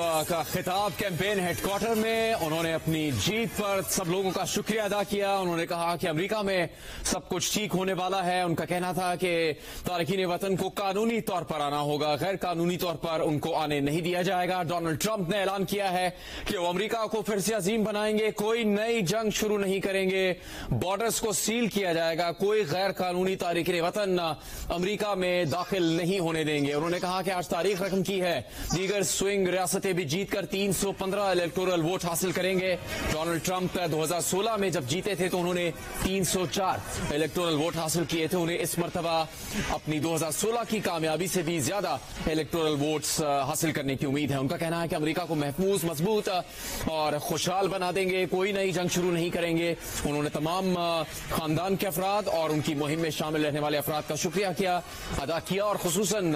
का खिताब campaign headquarter में उन्होंने अपनी जीत पर सब लोगों का शुक्रिया अदा किया। उन्होंने कहा कि अमेरिका में सब कुछ ठीक होने वाला है। उनका कहना था कि तारकीन वतन को कानूनी तौर पर आना होगा, गैर कानूनी तौर पर उनको आने नहीं दिया जाएगा। डोनाल्ड ट्रंप ने ऐलान किया है कि वो अमेरिका को फिर से अजीम बनाएंगे, कोई नई जंग शुरू नहीं करेंगे, बॉर्डर्स को सील किया जाएगा, कोई गैर कानूनी तारकीन वतन अमेरिका में दाखिल नहीं होने देंगे। उन्होंने कहा कि आज तारीख रकम की है, दीगर स्विंग रियासतें भी जीतकर 315 इलेक्टोरल वोट हासिल करेंगे। डोनाल्ड ट्रंप 2016 में जब जीते थे तो उन्होंने 304 इलेक्टोरल वोट हासिल किए थे। उन्हें इस मरतबा अपनी 2016 की कामयाबी से भी ज्यादा इलेक्टोरल वोट्स हासिल करने की उम्मीद है। उनका कहना है कि अमेरिका को महफूज, मजबूत और खुशहाल बना देंगे, कोई नई जंग शुरू नहीं करेंगे। उन्होंने तमाम खानदान के अफराद और उनकी मुहिम में शामिल रहने वाले अफराद का शुक्रिया अदा किया और खुसूसन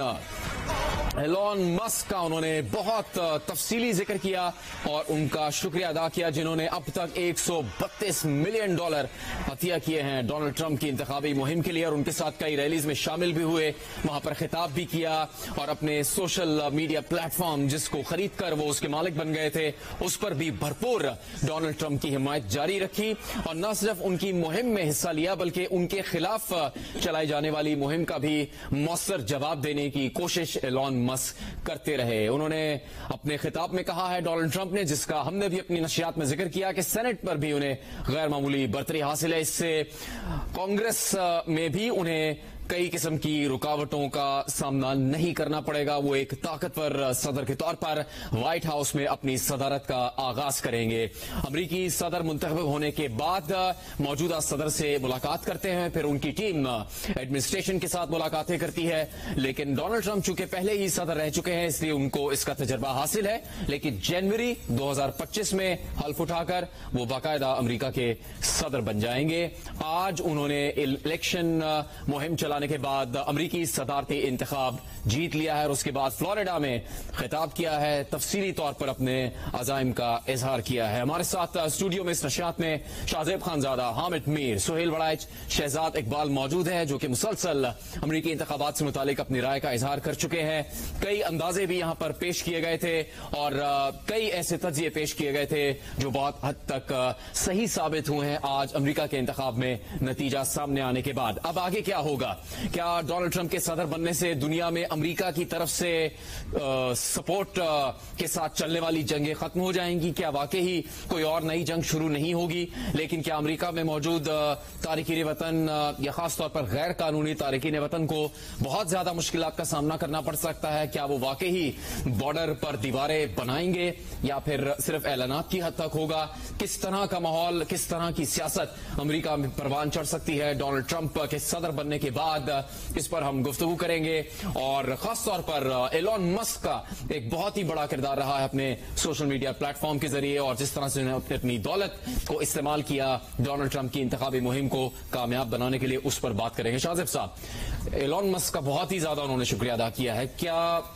एलॉन मस्क का उन्होंने बहुत तफसीली जिक्र किया और उनका शुक्रिया अदा किया, जिन्होंने अब तक $132 मिलियन अतिया किए हैं डोनाल्ड ट्रंप की इंतखाबी मुहिम के लिए। और उनके साथ कई रैलीज में शामिल भी हुए, वहां पर खिताब भी किया और अपने सोशल मीडिया प्लेटफॉर्म जिसको खरीद कर वो उसके मालिक बन गए थे, उस पर भी भरपूर डोनाल्ड ट्रंप की हिमायत जारी रखी। और न सिर्फ उनकी मुहिम में हिस्सा लिया बल्कि उनके खिलाफ चलाई जाने वाली मुहिम का भी मौसर जवाब देने की कोशिश एलॉन मस्क करते रहे। उन्होंने अपने खिताब में कहा है डोनाल्ड ट्रंप ने, जिसका हमने भी अपनी नशियात में जिक्र किया, कि सेनेट पर भी उन्हें गैर मामूली बर्तरी हासिल है। इससे कांग्रेस में भी उन्हें कई किस्म की रुकावटों का सामना नहीं करना पड़ेगा। वो एक ताकतवर सदर के तौर पर व्हाइट हाउस में अपनी सदारत का आगाज करेंगे। अमरीकी सदर मुंतखब होने के बाद मौजूदा सदर से मुलाकात करते हैं, फिर उनकी टीम एडमिनिस्ट्रेशन के साथ मुलाकातें करती है। लेकिन डोनाल्ड ट्रंप चूंकि पहले ही सदर रह चुके हैं, इसलिए उनको इसका तजर्बा हासिल है। लेकिन जनवरी 2025 में हल्फ उठाकर वो बाकायदा अमरीका के सदर बन जाएंगे। आज उन्होंने इलेक्शन मुहिम चलाने के बाद अमरीकी सदारती इंतखाब जीत लिया है और उसके बाद फ्लोरिडा में खिताब किया है, तफसीली तौर पर अपने अजाइम का इजहार किया है। हमारे साथ स्टूडियो में इस नशियात में शाहजेब खानजादा, हामिद मीर, सुहेल वड़ाइच, शहजाद इकबाल मौजूद है, जो कि मुसलसल अमरीकी इंतखाबात से मुतालिक अपनी राय का इजहार कर चुके हैं। कई अंदाजे भी यहां पर पेश किए गए थे और कई ऐसे तज्जिए पेश किए गए थे जो बहुत हद तक सही साबित हुए हैं आज अमरीका के इंतखाब में नतीजा सामने आने के बाद। अब आगे क्या होगा? क्या डोनाल्ड ट्रंप के सदर बनने से दुनिया में अमेरिका की तरफ से सपोर्ट के साथ चलने वाली जंगें खत्म हो जाएंगी? क्या वाकई ही कोई और नई जंग शुरू नहीं होगी? लेकिन क्या अमेरिका में मौजूद तारकीन वतन या खास तौर पर गैर कानूनी तारकीन वतन को बहुत ज्यादा मुश्किलात का सामना करना पड़ सकता है? क्या वो वाकई ही बॉर्डर पर दीवारें बनाएंगे या फिर सिर्फ ऐलानात की हद तक होगा? किस तरह का माहौल, किस तरह की सियासत अमेरिका में परवान चढ़ सकती है डोनाल्ड ट्रंप के सदर बनने के बाद? इस पर हम गुफ्तगू करेंगे और खास तौर पर एलॉन मस्क का एक बहुत ही बड़ा किरदार रहा है अपने सोशल मीडिया प्लेटफॉर्म के जरिए और जिस तरह से उन्होंने अपनी दौलत को इस्तेमाल किया डोनाल्ड ट्रंप की इंतखाबी मुहिम को कामयाब बनाने के लिए, उस पर बात करेंगे। शाहजेब साहब, एलॉन मस्क का बहुत ही ज्यादा उन्होंने शुक्रिया अदा किया है। क्या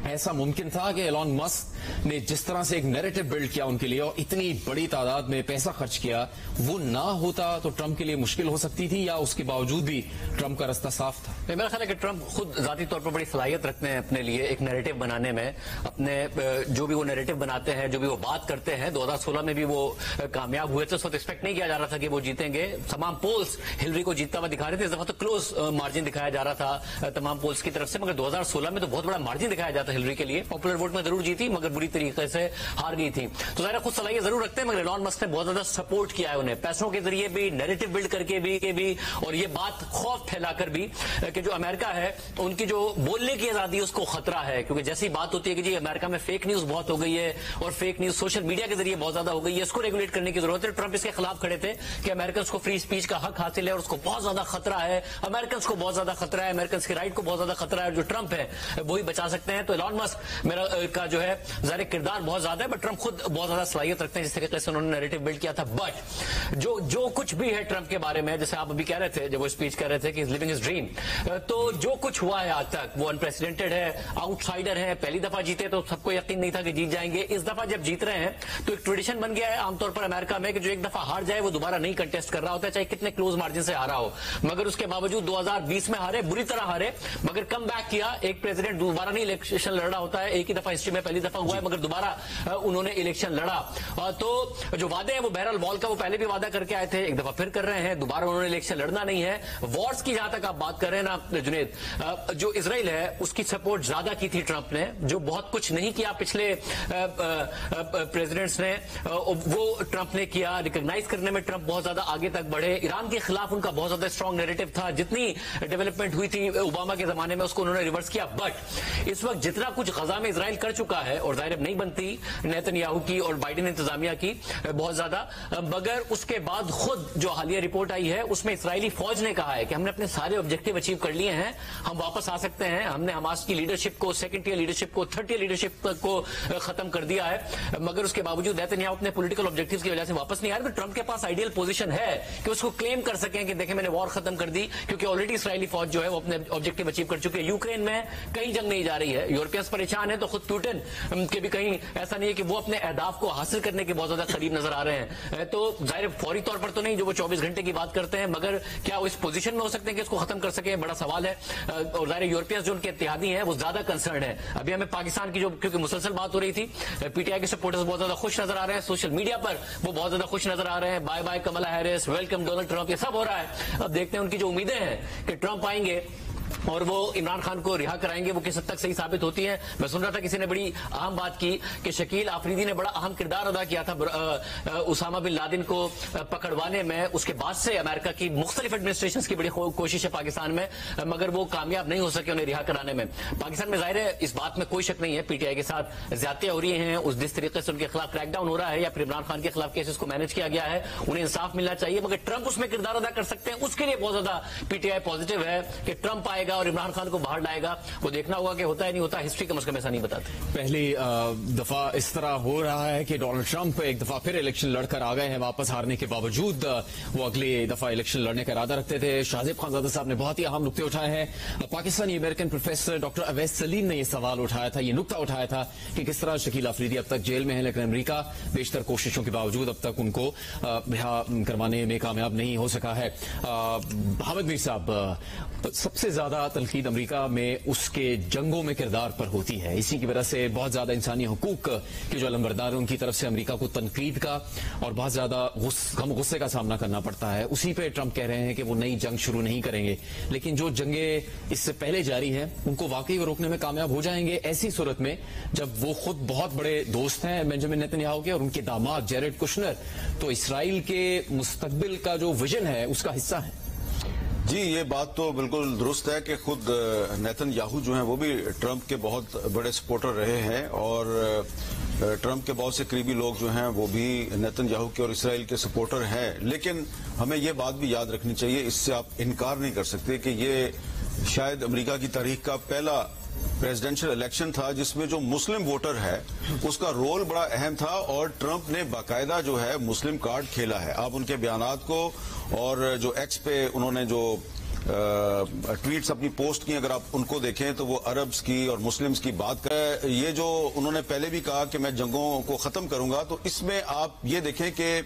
ऐसा मुमकिन था कि एलॉन मस्क ने जिस तरह से एक नैरेटिव बिल्ड किया उनके लिए और इतनी बड़ी तादाद में पैसा खर्च किया, वो ना होता तो ट्रंप के लिए मुश्किल हो सकती थी, या उसके बावजूद भी ट्रंप का रास्ता साफ था? मेरा ख्याल है कि ट्रंप खुद जाती तौर पर बड़ी सलाहियत रखते हैं अपने लिए एक नैरेटिव बनाने में। अपने जो भी वो नैरेटिव बनाते हैं, जो भी वो बात करते हैं, 2016 में भी वो कामयाब हुए थे। उस वक्त एक्सपेक्ट नहीं किया जा रहा था कि वो जीतेंगे। तमाम पोल्स हिलरी को जीतता हुआ दिखा रहे थे। इस दफा तो क्लोज मार्जिन दिखाया जा रहा था तमाम पोल्स की तरफ से, मगर 2016 में तो बहुत बड़ा मार्जिन दिखाया जाता हिलरी के लिए। पॉपुलर वोट में जरूर जीती मगर बुरी तरीके से हार गई थी। तो ज़ाहिर खुद सलाहियत जरूर रखते हैं, मगर एलॉन मस्क ने बहुत ज्यादा सपोर्ट किया है उन्हें, पैसों के जरिए भी, नैरेटिव बिल्ड करके भी और ये बात खौफ फैलाकर भी कि जो अमेरिका है उनकी जो बोलने की आजादी उसको खतरा है। क्योंकि जैसी बात होती है कि जी अमेरिका में फेक न्यूज बहुत हो गई है और फेक न्यूज सोशल मीडिया के जरिए बहुत ज्यादा हो गई है, इसको रेगुलेट करने की जरूरत है। ट्रंप इसके खिलाफ खड़े थे कि अमेरिकन को फ्री स्पीच का हक हासिल है और उसको बहुत ज्यादा खतरा है, अमेरिकन को बहुत ज्यादा खतरा है, अमेरिकन की राइट को बहुत ज्यादा खतरा है, जो ट्रंप है वही बचा सकते हैं। तो एलॉन मस्क मेरा का जो है ज़ाहिर किरदार बहुत ज्यादा है, बट ट्रंप खुद बहुत ज्यादा सलाहियत रखते हैं जिस तरीके से उन्होंने नैरेटिव बिल्ड किया था। बट जो कुछ भी है ट्रंप के बारे में, जैसे आप अभी कह रहे थे जब वो स्पीच कर रहे थे कि लिविंग हिज ड्रीम, तो जो कुछ हुआ है आज तक वो अनप्रेसिडेंटेड है, आउटसाइडर है। पहली दफा जीते तो सबको यकीन नहीं था कि जीत जाएंगे। इस दफा जब जीत रहे हैं तो एक ट्रेडिशन बन गया है आमतौर पर अमेरिका में कि जो एक दफा हार जाए वो दोबारा नहीं कंटेस्ट कर रहा होता है, चाहे कितने क्लोज मार्जिन से हारा हो। मगर उसके बावजूद 2020 में हारे, बुरी तरह हारे, मगर कम बैक किया। एक प्रेसिडेंट दोबारा नहीं इलेक्शन लड़ा होता है, एक ही दफा हिस्ट्री में पहली दफा हुआ है, मगर दोबारा उन्होंने इलेक्शन लड़ा। तो जो वादे हैं वो बहरहाल वॉल का वो पहले भी वादा करके आए थे, एक दफा फिर कर रहे हैं, दोबारा उन्होंने इलेक्शन लड़ना नहीं है। वॉर्स की जहां तक आप बात कर रहे हैं ना जुनेद, जो इजराइल है उसकी सपोर्ट ज्यादा की थी ट्रंप ने, जो बहुत कुछ नहीं किया पिछले प्रेसिडेंट्स ने, वो ट्रंप ने किया। रिकॉग्नाइज करने में ट्रंप बहुत ज्यादा आगे तक बढ़े। ईरान के खिलाफ उनका बहुत ज्यादा स्ट्रांग नैरेटिव था, जितनी डेवलपमेंट हुई थी ओबामा के जमाने में उसको उन्होंने रिवर्स किया। बट इस वक्त जितना कुछ गजा में इजराइल कर चुका है, और जाहिर नहीं बनती नेतन्याहू की और बाइडेन इंतजामिया की बहुत ज्यादा, मगर उसके बाद खुद जो हालिया रिपोर्ट आई है उसमें इजरायली फौज ने कहा है कि हमने अपने सारे ऑब्जेक्टिव अचीव कर लिए हैं, हम वापस आ सकते हैं, हमने हमास की लीडरशिप को, सेकंड टियर लीडरशिप को, थर्ड टियर लीडरशिप को खत्म कर दिया है। मगर उसके बावजूद नेतन्याहू अपने पॉलिटिकल ऑब्जेक्टिव्स की वजह से वापस नहीं आ रहे। तो ट्रंप के पास आइडियल पोजीशन है कि उसको क्लेम कर सकें कि देखें मैंने वॉर खत्म कर दी, क्योंकि ऑलरेडी इसराइली फौज जो है वो अपने ऑब्जेक्टिव अचीव कर चुके हैं। यूक्रेन में कहीं जंग नहीं जा रही है, यूरोपियंस परेशान है, तो खुद पुतिन के भी कहीं ऐसा नहीं है कि वो अपने अहदाफ को हासिल करने के बहुत ज्यादा करीब नजर आ रहे हैं। तो जाहिर फौरी तौर पर तो नहीं, जो वो 24 घंटे की बात करते हैं, मगर क्या वो इस पोजीशन में हो सकते हैं कि इसको खत्म कर सके, बड़ा सवाल है। और जाहिर यूरोपियंस जो उनके इत्तेहादी हैं वो ज्यादा कंसर्न है। अभी हमें पाकिस्तान की जो, क्योंकि मुसलसल बात हो रही थी, पीटीआई के सपोर्टर्स बहुत ज्यादा खुश नजर आ रहे हैं, सोशल मीडिया पर वो बहुत ज्यादा खुश नजर आ रहे हैं, बाय बाय कमला हैरिस, वेलकम डोनाल्ड ट्रंप, ये सब हो रहा है। अब देखते हैं उनकी जो उम्मीदें हैं कि ट्रंप आएंगे और वो इमरान खान को रिहा कराएंगे, वो किस हद तक सही साबित होती है। मैं सुन रहा था किसी ने बड़ी अहम बात की कि शकील आफरीदी ने बड़ा अहम किरदार अदा किया था उसामा बिन लादेन को पकड़वाने में। उसके बाद से अमेरिका की मुख्तलिफ एडमिनिस्ट्रेशन की बड़ी कोशिश है पाकिस्तान में, मगर वो कामयाब नहीं हो सके उन्हें रिहा कराने में। पाकिस्तान में जाहिर है इस बात में कोई शक नहीं है, पीटीआई के साथ ज्यादतियां हो रही हैं, जिस तरीके से उनके खिलाफ क्रैकडाउन हो रहा है या फिर इमरान खान के खिलाफ केसेस को मैनेज किया गया है, उन्हें इंसाफ मिलना चाहिए। मगर ट्रंप उसमें किरदार अदा कर सकते हैं, उसके लिए बहुत ज्यादा पीटीआई पॉजिटिव है कि ट्रंप आएगा और इमरान खान को बाहर लाएगा। वो देखना होगा कि होता है नहीं होता, हिस्ट्री कम से कम ऐसा नहीं बताते। पहली दफा इस तरह हो रहा है कि डोनाल्ड ट्रंप एक दफा फिर इलेक्शन लड़कर आ गए हैं, वापस हारने के बावजूद वो अगली दफा इलेक्शन लड़ने का इरादा रखते थे। शाहजेब खानजादा साहब ने बहुत ही अहम नुक्ते उठाए हैं। Pakistani American professor doctor Awais Salim ने यह सवाल उठाया था, ये नुक्ता उठाया था कि किस तरह शकील आफरीदी अब तक जेल में है, लेकिन अमेरिका बेशतर कोशिशों के बावजूद अब तक उनको रिहा करवाने में कामयाब नहीं हो सका है। हामिद मीर साहब, सबसे ज्यादा तनकीद अमेरिका में उसके जंगों में किरदार पर होती है, इसी की वजह से बहुत ज्यादा इंसानी हुकूक के जो अलमबरदार हैं उनकी तरफ से अमेरिका को तनकीद का और बहुत ज्यादा गुस्से का सामना करना पड़ता है। उसी पे ट्रंप कह रहे हैं कि वो नई जंग शुरू नहीं करेंगे, लेकिन जो जंगें इससे पहले जारी हैं उनको वाकई वो रोकने में कामयाब हो जाएंगे, ऐसी सूरत में जब वो खुद बहुत बड़े दोस्त हैं बेंजामिन नेतन्याहू के और उनके दामाद जैरेड कुशनर तो इसराइल के मुस्तकबिल का जो विजन है उसका हिस्सा है। जी, ये बात तो बिल्कुल दुरुस्त है कि खुद नेतन्याहू जो हैं वो भी ट्रंप के बहुत बड़े सपोर्टर रहे हैं और ट्रंप के बहुत से करीबी लोग जो हैं वो भी नेतन्याहू के और इसराइल के सपोर्टर हैं। लेकिन हमें ये बात भी याद रखनी चाहिए, इससे आप इनकार नहीं कर सकते कि ये शायद अमेरिका की तारीख का पहला प्रेसिडेंशियल इलेक्शन था जिसमें जो मुस्लिम वोटर है उसका रोल बड़ा अहम था और ट्रंप ने बाकायदा जो है मुस्लिम कार्ड खेला है। आप उनके बयानात को और जो एक्स पे उन्होंने जो ट्वीट्स अपनी पोस्ट की अगर आप उनको देखें तो वो अरब्स की और मुस्लिम्स की बात कर, ये जो उन्होंने पहले भी कहा कि मैं जंगों को खत्म करूंगा, तो इसमें आप ये देखें कि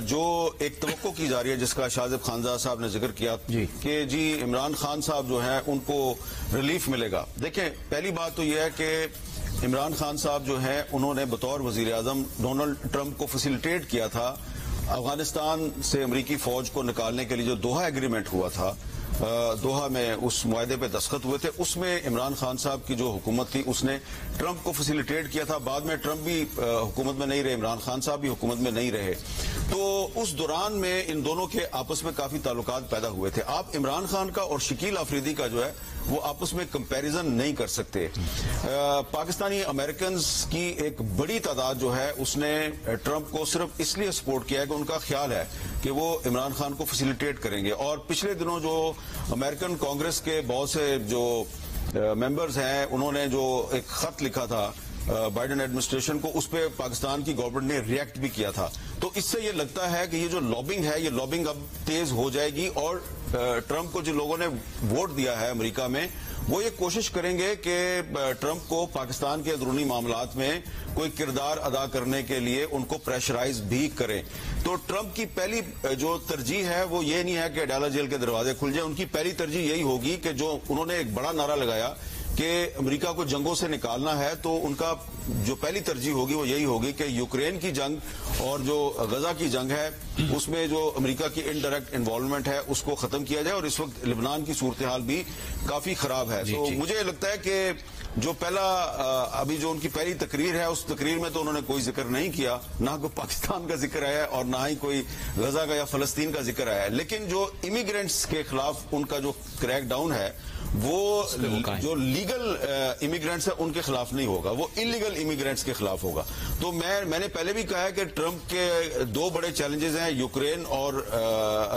जो एक तवक्को की जा रही है जिसका शाहजेब खानजादा साहब ने जिक्र किया कि जी इमरान खान साहब जो हैं उनको रिलीफ मिलेगा। देखें, पहली बात तो यह है कि इमरान खान साहब जो हैं उन्होंने बतौर वजीर आजम डोनाल्ड ट्रंप को फैसिलिटेट किया था अफगानिस्तान से अमरीकी फौज को निकालने के लिए। जो दोहा एग्रीमेंट हुआ था, दोहा में उस मुआहदे पे दस्तखत हुए थे, उसमें इमरान खान साहब की जो हुकूमत थी उसने ट्रंप को फैसिलिटेट किया था। बाद में ट्रंप भी हुकूमत में नहीं रहे, इमरान खान साहब भी हुकूमत में नहीं रहे, तो उस दौरान में इन दोनों के आपस में काफी ताल्लुकात पैदा हुए थे। आप इमरान खान का और शकील आफरीदी का जो है वो आपस में कंपैरिजन नहीं कर सकते। पाकिस्तानी अमेरिकन की एक बड़ी तादाद जो है उसने ट्रंप को सिर्फ इसलिए सपोर्ट किया है कि उनका ख्याल है कि वो इमरान खान को फैसिलिटेट करेंगे। और पिछले दिनों जो अमेरिकन कांग्रेस के बहुत से जो मेंबर्स हैं उन्होंने जो एक खत लिखा था बाइडेन एडमिनिस्ट्रेशन को, उस पर पाकिस्तान की गवर्नमेंट ने रिएक्ट भी किया था। तो इससे ये लगता है कि ये जो लॉबिंग है ये लॉबिंग अब तेज हो जाएगी और ट्रंप को जो लोगों ने वोट दिया है अमेरिका में वो ये कोशिश करेंगे कि ट्रंप को पाकिस्तान के अंदरूनी मामलात में कोई किरदार अदा करने के लिए उनको प्रेशराइज भी करें। तो ट्रंप की पहली जो तरजीह है वो ये नहीं है कि अडाला जेल के दरवाजे खुल जाए, उनकी पहली तरजीह यही होगी कि जो उन्होंने एक बड़ा नारा लगाया کہ امریکہ کو جنگوں سے نکالنا ہے تو ان کا جو پہلی ترجیح ہوگی وہ یہی ہوگی کہ یوکرین کی جنگ اور جو غزہ کی جنگ ہے اس میں جو امریکہ کی انڈائریکٹ انوالومنٹ ہے اس کو ختم کیا جائے، اور اس وقت لبنان کی صورتحال بھی کافی خراب ہے۔ تو مجھے لگتا ہے کہ جو پہلا ابھی جو ان کی پہلی تقریر ہے اس تقریر میں تو انہوں نے کوئی ذکر نہیں کیا، نہ کوئی پاکستان کا ذکر آیا اور نہ ہی کوئی غزہ کا یا فلسطین کا ذکر آیا، لیکن جو امیگرینٹس کے خلاف ان کا جو کریک ڈاؤن ہے وہ جو لیگل امیگرینٹس ہیں ان کے خلاف نہیں ہوگا، وہ انلیگل امیگرینٹس کے خلاف ہوگا۔ تو میں نے پہلے بھی کہا ہے کہ ٹرمپ کے دو بڑے چیلنجز ہیں، یوکرین اور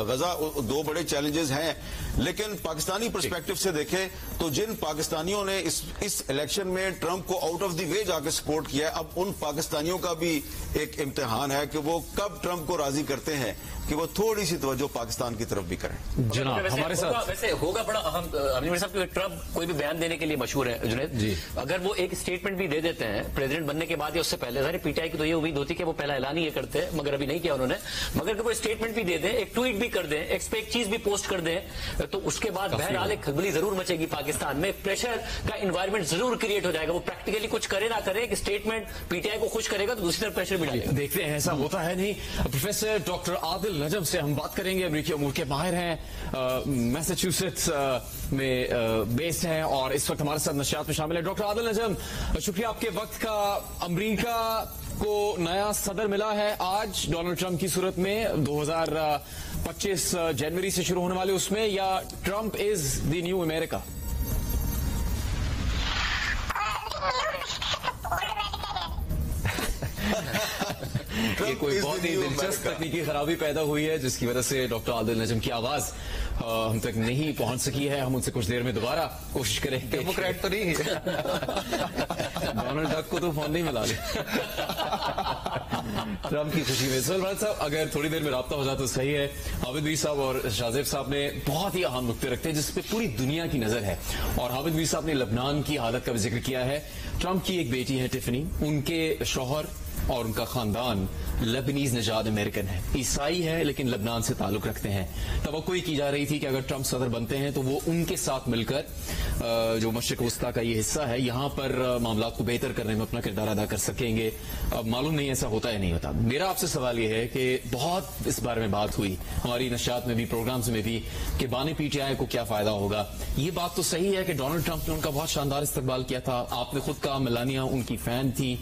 غزہ، دو بڑے چیلنجز ہیں، لیکن پاکستانی پرسپیکٹو سے دیکھیں تو جن پاکستانیوں نے اس الیکشن میں ٹرمپ کو آؤٹ آف دی وے جا کے سپورٹ کیا ہے، اب ان پاکستانیوں کا بھی ایک امتحان ہے کہ وہ کب ٹرمپ کو راضی کرتے ہیں کہ وہ تھوڑی سی توجہ پاکستان کی طرف بھی کریں۔ جناب ہمارے ساتھ ویسے ہوگا بڑا اہم صاحب کہ ٹرمپ کوئی بھی بیان دینے کے لیے مشہور ہے جنید، اگر وہ ایک اسٹیٹمنٹ بھی دے دیتے ہیں پریزیڈنٹ بننے کے بعد یا اس سے پہلے، ظاہر پی ٹی آئی کی تو یہ امید ہوتی کہ وہ پہلا اعلان ہی یہ کرتے ہیں، مگر ابھی نہیں کیا انہوں نے، مگر اگر وہ اسٹیٹمنٹ بھی دے دیں، ایک ٹویٹ بھی کر دیں، ایک چیز بھی پوسٹ کر دیں، تو اس کے بعد بہرحال ایک کھلبلی ضرور مچے گی پاکستان میں، پریشر کا انوائرمنٹ ضرور کریٹ ہو جائے گا۔ وہ پریکٹیکلی کچھ کرے نہ کرے، ایک اسٹیٹمنٹ پی ٹی آئی کو خوش کرے گا تو دوسری طرف پریشر بھی ڈالے گا۔ دیکھتے ہیں ایسا ہوتا ہے نہیں۔ پروفیسر ڈاکٹر عادل نجم سے ہم بات کریں گے، امریکی امور کے ماہر ہیں، میساچیوسیٹس میں بیسڈ ہیں اور اس وقت ہمارے ساتھ نشریات میں شامل ہے۔ ڈاکٹر عادل نجم، شکریہ آپ کے وقت کا۔ امریکہ کو نیا صدر ملا ہے آج ڈونلڈ ٹرمپ کی صورت میں، 2025 جنوری سے شروع ہونے والے اس میں، یا ٹرمپ از دی نیو امریکہ؟ یہ کوئی بہت ہی دلچسپ تکنیکی خرابی پیدا ہوئی ہے جس کی وجہ سے ڈاکٹر عادل نجم کی آواز ہم تک نہیں پہنچ سکی ہے۔ ہم ان سے کچھ دیر میں دوبارہ کوشش کریں گے۔ ڈیموکریٹ تو نہیں ڈونلڈ ڈک کو تو فون نہیں ملا لے ٹرمپ کی خوشی میں۔ سر بھارت صاحب، اگر تھوڑی دیر میں رابطہ ہو جائے تو صحیح ہے۔ حامد میر صاحب اور شاہزیب صاحب نے بہت ہی اہم نقطے رکھتے ہیں جس پہ پوری دنیا کی نظر ہے، اور حامد میر صاحب نے لبنان کی حالت کا بھی ذکر کیا ہے۔ ٹرمپ کی ایک بیٹی ہے ٹفنی، ان کے شوہر اور ان کا خاندان لبنیز نژاد امریکن ہے، عیسائی ہے لیکن لبنان سے تعلق رکھتے ہیں۔ توقع کی جا رہی تھی کہ اگر ٹرمپ صدر بنتے ہیں تو وہ ان کے ساتھ مل کر جو مشرق وسطیٰ کا یہ حصہ ہے یہاں پر معاملات کو بہتر کرنے میں اپنا کردار ادا کر سکیں گے۔ اب معلوم نہیں ایسا ہوتا ہے نہیں ہوتا۔ میرا آپ سے سوال یہ ہے کہ بہت اس بارے میں بات ہوئی ہماری نشریات میں بھی، پروگرامز میں بھی، کہ بانے پی ٹی آئی کو کیا فائدہ ہوگا۔ یہ بات تو صحیح ہے کہ ڈونلڈ ٹرمپ نے ان کا بہت شاندار استقبال کیا تھا، آپ نے خود کہا میلانیا ان کی فین تھی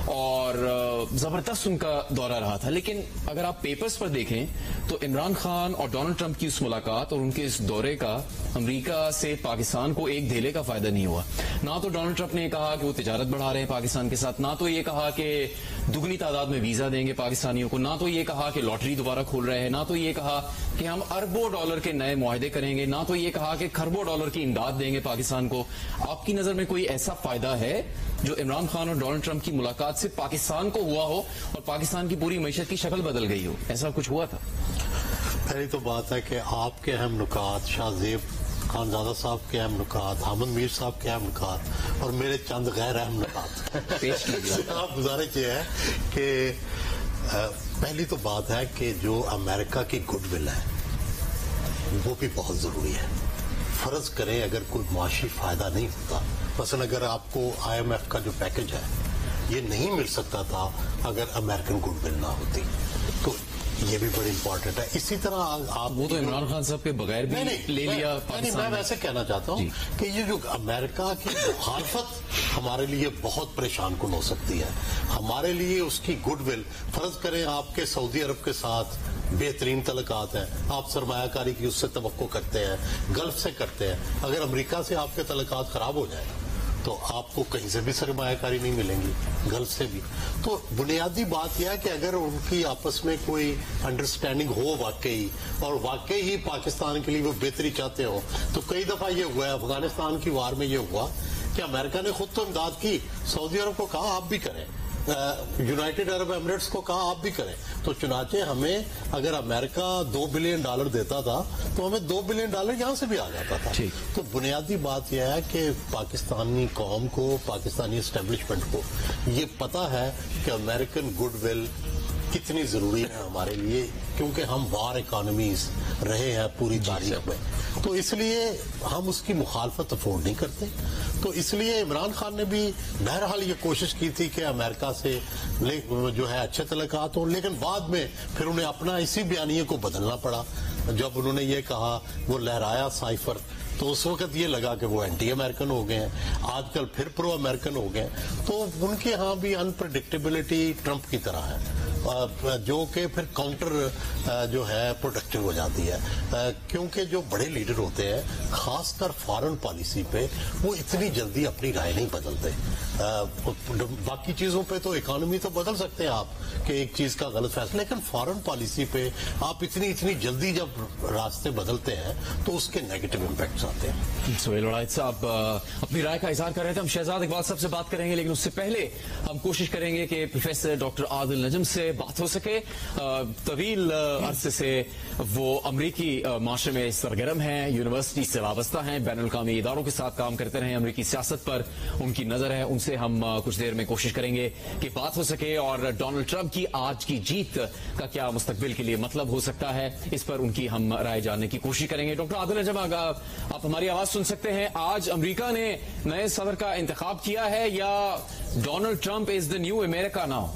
اور زبردست ان کا دورہ رہا تھا، لیکن اگر آپ پیپرز پر دیکھیں تو عمران خان اور ڈونلڈ ٹرمپ کی اس ملاقات اور ان کے اس دورے کا امریکہ سے پاکستان کو ایک دھیلے کا فائدہ نہیں ہوا۔ نہ تو ڈونلڈ ٹرمپ نے کہا کہ وہ تجارت بڑھا رہے ہیں پاکستان کے ساتھ، نہ تو یہ کہا کہ دگنی تعداد میں ویزا دیں گے پاکستانیوں کو، نہ تو یہ کہا کہ لاٹری دوبارہ کھول رہے ہیں، نہ تو یہ کہا کہ ہم اربوں ڈالر کے نئے معاہدے کریں گے، نہ تو یہ کہا کہ کھربوں ڈالر کی امداد دیں گے پاکستان کو۔ آپ کی نظر میں کوئی ایسا فائدہ ہے جو عمران خان اور ڈونلڈ ٹرمپ کی ملاقات سے پاکستان کو ہوا ہو اور پاکستان کی پوری معیشت کی شکل بدل گئی ہو؟ ایسا کچھ ہوا تھا؟ پہلی تو بات ہے کہ آپ کے اہم نکات، شاہزیب خانزادہ صاحب کے اہم نکات، حامد میر صاحب کے اہم نکات اور میرے چند غیر اہم نکات پیش کیجیے۔ آپ گزارش یہ ہے کہ پہلی تو بات ہے کہ جو امریکہ کی گڈ ول ہے وہ بھی بہت ضروری ہے۔ فرض کریں اگر کوئی معاشی فائدہ نہیں ہوتا، مثلا اگر آپ کو آئی ایم ایف کا جو پیکج ہے یہ نہیں مل سکتا تھا اگر امریکن گڈ ول نہ ہوتی، تو یہ بھی بڑی امپورٹنٹ ہے۔ اسی طرح آپ وہ تو عمران خان صاحب کے بغیر بھی لے لیا پاکستان۔ میں ویسے کہنا چاہتا ہوں کہ یہ جو امریکہ کی مخالفت ہمارے لیے بہت پریشان کن ہو سکتی ہے۔ ہمارے لیے اس کی گڈ ول، فرض کریں آپ کے سعودی عرب کے ساتھ بہترین تعلقات ہیں، آپ سرمایہ کاری کی اس سے توقع کرتے ہیں، گلف سے کرتے ہیں، اگر امریکہ سے آپ کے تعلقات خراب ہو جائیں تو آپ کو کہیں سے بھی سرمایہ کاری نہیں ملیں گی، گلف سے بھی۔ تو بنیادی بات یہ ہے کہ اگر ان کی آپس میں کوئی انڈرسٹینڈنگ ہو واقعی، اور واقعی ہی پاکستان کے لیے وہ بہتری چاہتے ہو، تو کئی دفعہ یہ ہوا ہے، افغانستان کی وار میں یہ ہوا کہ امریکہ نے خود تو امداد کی، سعودی عرب کو کہا آپ بھی کریں، یونائٹڈ عرب ایمریٹس کو کہا آپ بھی کریں، تو چنانچہ ہمیں اگر امریکہ $2 بلین دیتا تھا تو ہمیں $2 بلین یہاں سے بھی آ جاتا تھا۔ تو بنیادی بات یہ ہے کہ پاکستانی قوم کو، پاکستانی اسٹیبلشمنٹ کو یہ پتا ہے کہ امریکن گڈ ول कितनी जरूरी है हमारे लिए, क्योंकि हम वार इकोनॉमीज रहे हैं पूरी तारीख में, तो इसलिए हम उसकी मुखालफत अफोर्ड नहीं करते। तो इसलिए इमरान खान ने भी बहरहाल ये कोशिश की थी कि अमेरिका से जो है अच्छे तल्लुकात हों, लेकिन बाद में फिर उन्हें अपना इसी बयानिए को बदलना पड़ा। जब उन्होंने ये कहा, वो लहराया साइफर, तो उस वक्त ये लगा कि वो एंटी अमेरिकन हो गए हैं, आजकल फिर प्रो अमेरिकन हो गए हैं। तो उनके यहाँ भी अनप्रेडिक्टेबिलिटी ट्रंप की तरह है, जो कि फिर काउंटर जो है प्रोडक्टिव हो जाती है, क्योंकि जो बड़े लीडर होते हैं खासकर फॉरेन पॉलिसी पे वो इतनी जल्दी अपनी राय नहीं बदलते। बाकी चीजों पे तो इकोनॉमी तो बदल सकते हैं आप कि एक चीज का गलत फैसला, लेकिन फॉरेन पॉलिसी पे आप इतनी जल्दी जब रास्ते बदलते हैं तो उसके नेगेटिव इम्पैक्ट्स आते हैं। सोहेल वड़ाइच साहब अपनी राय का इजहार कर रहे थे। हम शहजाद इकबाल साहब से बात करेंगे, लेकिन उससे पहले हम कोशिश करेंगे कि प्रोफेसर डॉक्टर आदिल नजम से बात हो सके। तवील अरसे से वो अमरीकी माशरे में सरगर्म हैं, यूनिवर्सिटी से वाबस्ता हैं, बैनुल अक़वामी इदारों के साथ काम करते रहे, अमरीकी सियासत पर उनकी नजर है। उनसे हम कुछ देर में कोशिश करेंगे कि बात हो सके और डोनाल्ड ट्रंप की आज की जीत का क्या मुस्तकबिल के लिए मतलब हो सकता है, इस पर उनकी हम राय जानने की कोशिश करेंगे। डॉक्टर आदिल नजम, आप हमारी आवाज सुन सकते हैं? आज अमरीका ने नए सदर का इंतखाब किया है या Donald Trump is the new America now?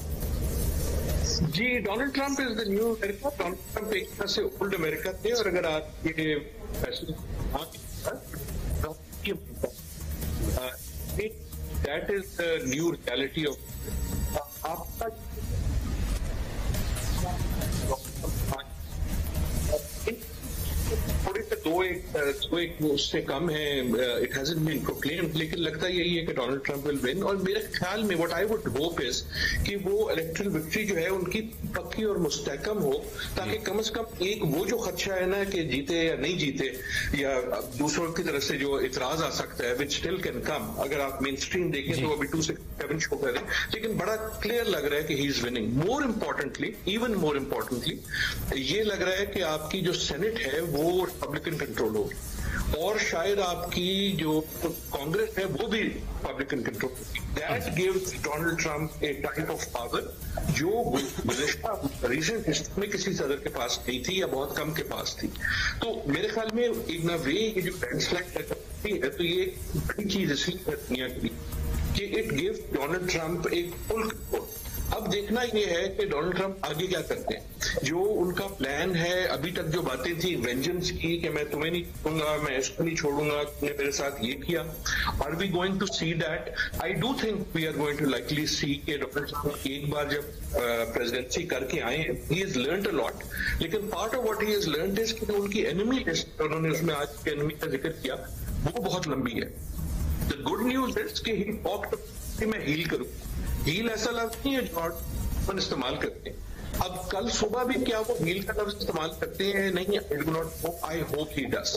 जी, Donald Trump is the new America. Donald Trump एक तरह से ओल्ड अमेरिका थे, और अगर आप ये फैसले that is the new reality of आपका थोड़े से दो एक उससे कम है, इट हैजंट बीन प्रोक्लेम्ड, लेकिन लगता यही है कि डोनाल्ड ट्रंप विल विन। और मेरे ख्याल में what I would hope is कि वो इलेक्टरल विक्ट्री जो है उनकी पक्की और मुस्तहकम हो, ताकि कम से कम एक वो जो खदशा है ना कि जीते या नहीं जीते, या दूसरों की तरफ से जो इतराज आ सकता है, विच स्टिल कैन कम, अगर आप मेन स्ट्रीम देखें तो अभी 267 शो कर रहे हैं, लेकिन बड़ा क्लियर लग रहा है कि he is winning. More importantly, even more importantly, ये लग रहा है कि आपकी जो सेनेट है वो रिपब्लिकन कंट्रोल हो, और शायद आपकी जो कांग्रेस है वो भी Republican control. That gives Donald Trump A type of power जो रीसेंट हिस्ट्री में किसी सदर के पास नहीं थी या बहुत कम के पास थी। तो मेरे ख्याल में एक ना वे ये जो लैंडस्लाइड है तो ये एक बड़ी चीज इसलिए है दुनिया की कि इट गिव्स डोनाल्ड ट्रंप एक फुल कंट्रोल। अब देखना ये है कि डोनाल्ड ट्रंप आगे क्या करते हैं। जो उनका प्लान है, अभी तक जो बातें थी वेंजेंस की कि मैं तुम्हें नहीं छोड़ूंगा, मैं इसको नहीं छोड़ूंगा, तुमने मेरे साथ ये किया, are we going to see that? I do think we are going to likely see कि डोनाल्ड ट्रंप एक बार जब प्रेसिडेंसी करके आए हैं, he is learned a lot, लेकिन part of what he is learned is कि उनकी एनिमी लिस्ट, उन्होंने उसमें आज के एनिमी का जिक्र किया, वो बहुत लंबी है। द गुड न्यूज इज कि ही टॉक्ड कि मैं हील करूं। हील ऐसा लफ्ज नहीं है जो अपन इस्तेमाल करते हैं। अब कल सुबह भी क्या वो हील का लफ्ज इस्तेमाल करते हैं? नहीं, I do not hope, I hope he does.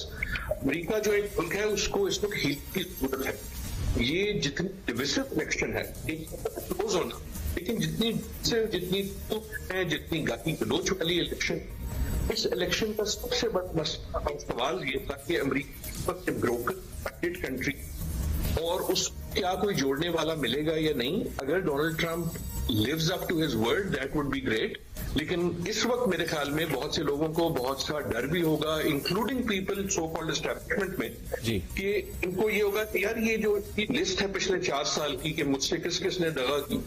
America जो एक मुल्क है उसको इस वक्त हील की जरूरत है। ये जितनी डिविसिव इलेक्शन है क्लोज होना, लेकिन जितनी गाली गलोच वाली इलेक्शन, इस इलेक्शन का सबसे बड़ा सवाल ये था कि अमेरिका ब्रोकन कंट्री और उस क्या कोई जोड़ने वाला मिलेगा या नहीं। अगर Donald Trump lives up to his word that would be great, लेकिन इस वक्त मेरे ख्याल में बहुत से लोगों को बहुत सा डर भी होगा, including people so called establishment में, कि इनको ये होगा कि यार ये जो लिस्ट है पिछले 4 साल की कि मुझसे किस किसने दगा की,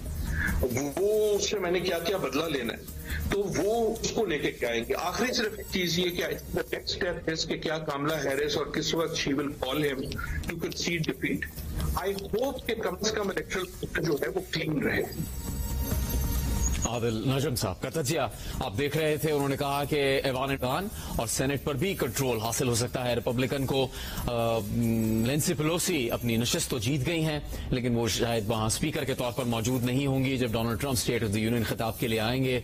वो उससे मैंने क्या क्या बदला लेना है, तो वो उसको लेके क्या आएंगे। आखिरी सिर्फ एक चीज ये कि नेक्स्ट स्टेप है कि क्या कामला हैरिस और किस वक्त she will call him to concede defeat. I hope कि कम से कम इलेक्शन जो है वो क्लीन रहे। आदिल नजम साहब का तजिया आप देख रहे थे। उन्होंने कहा कि ऐवान खान और सेनेट पर भी कंट्रोल हासिल हो सकता है। रिपब्लिकन को नैंसी पेलोसी अपनी नशिस्त तो जीत गई हैं, लेकिन वो शायद वहां स्पीकर के तौर पर मौजूद नहीं होंगी जब Donald Trump state of the union खिताब के लिए आएंगे।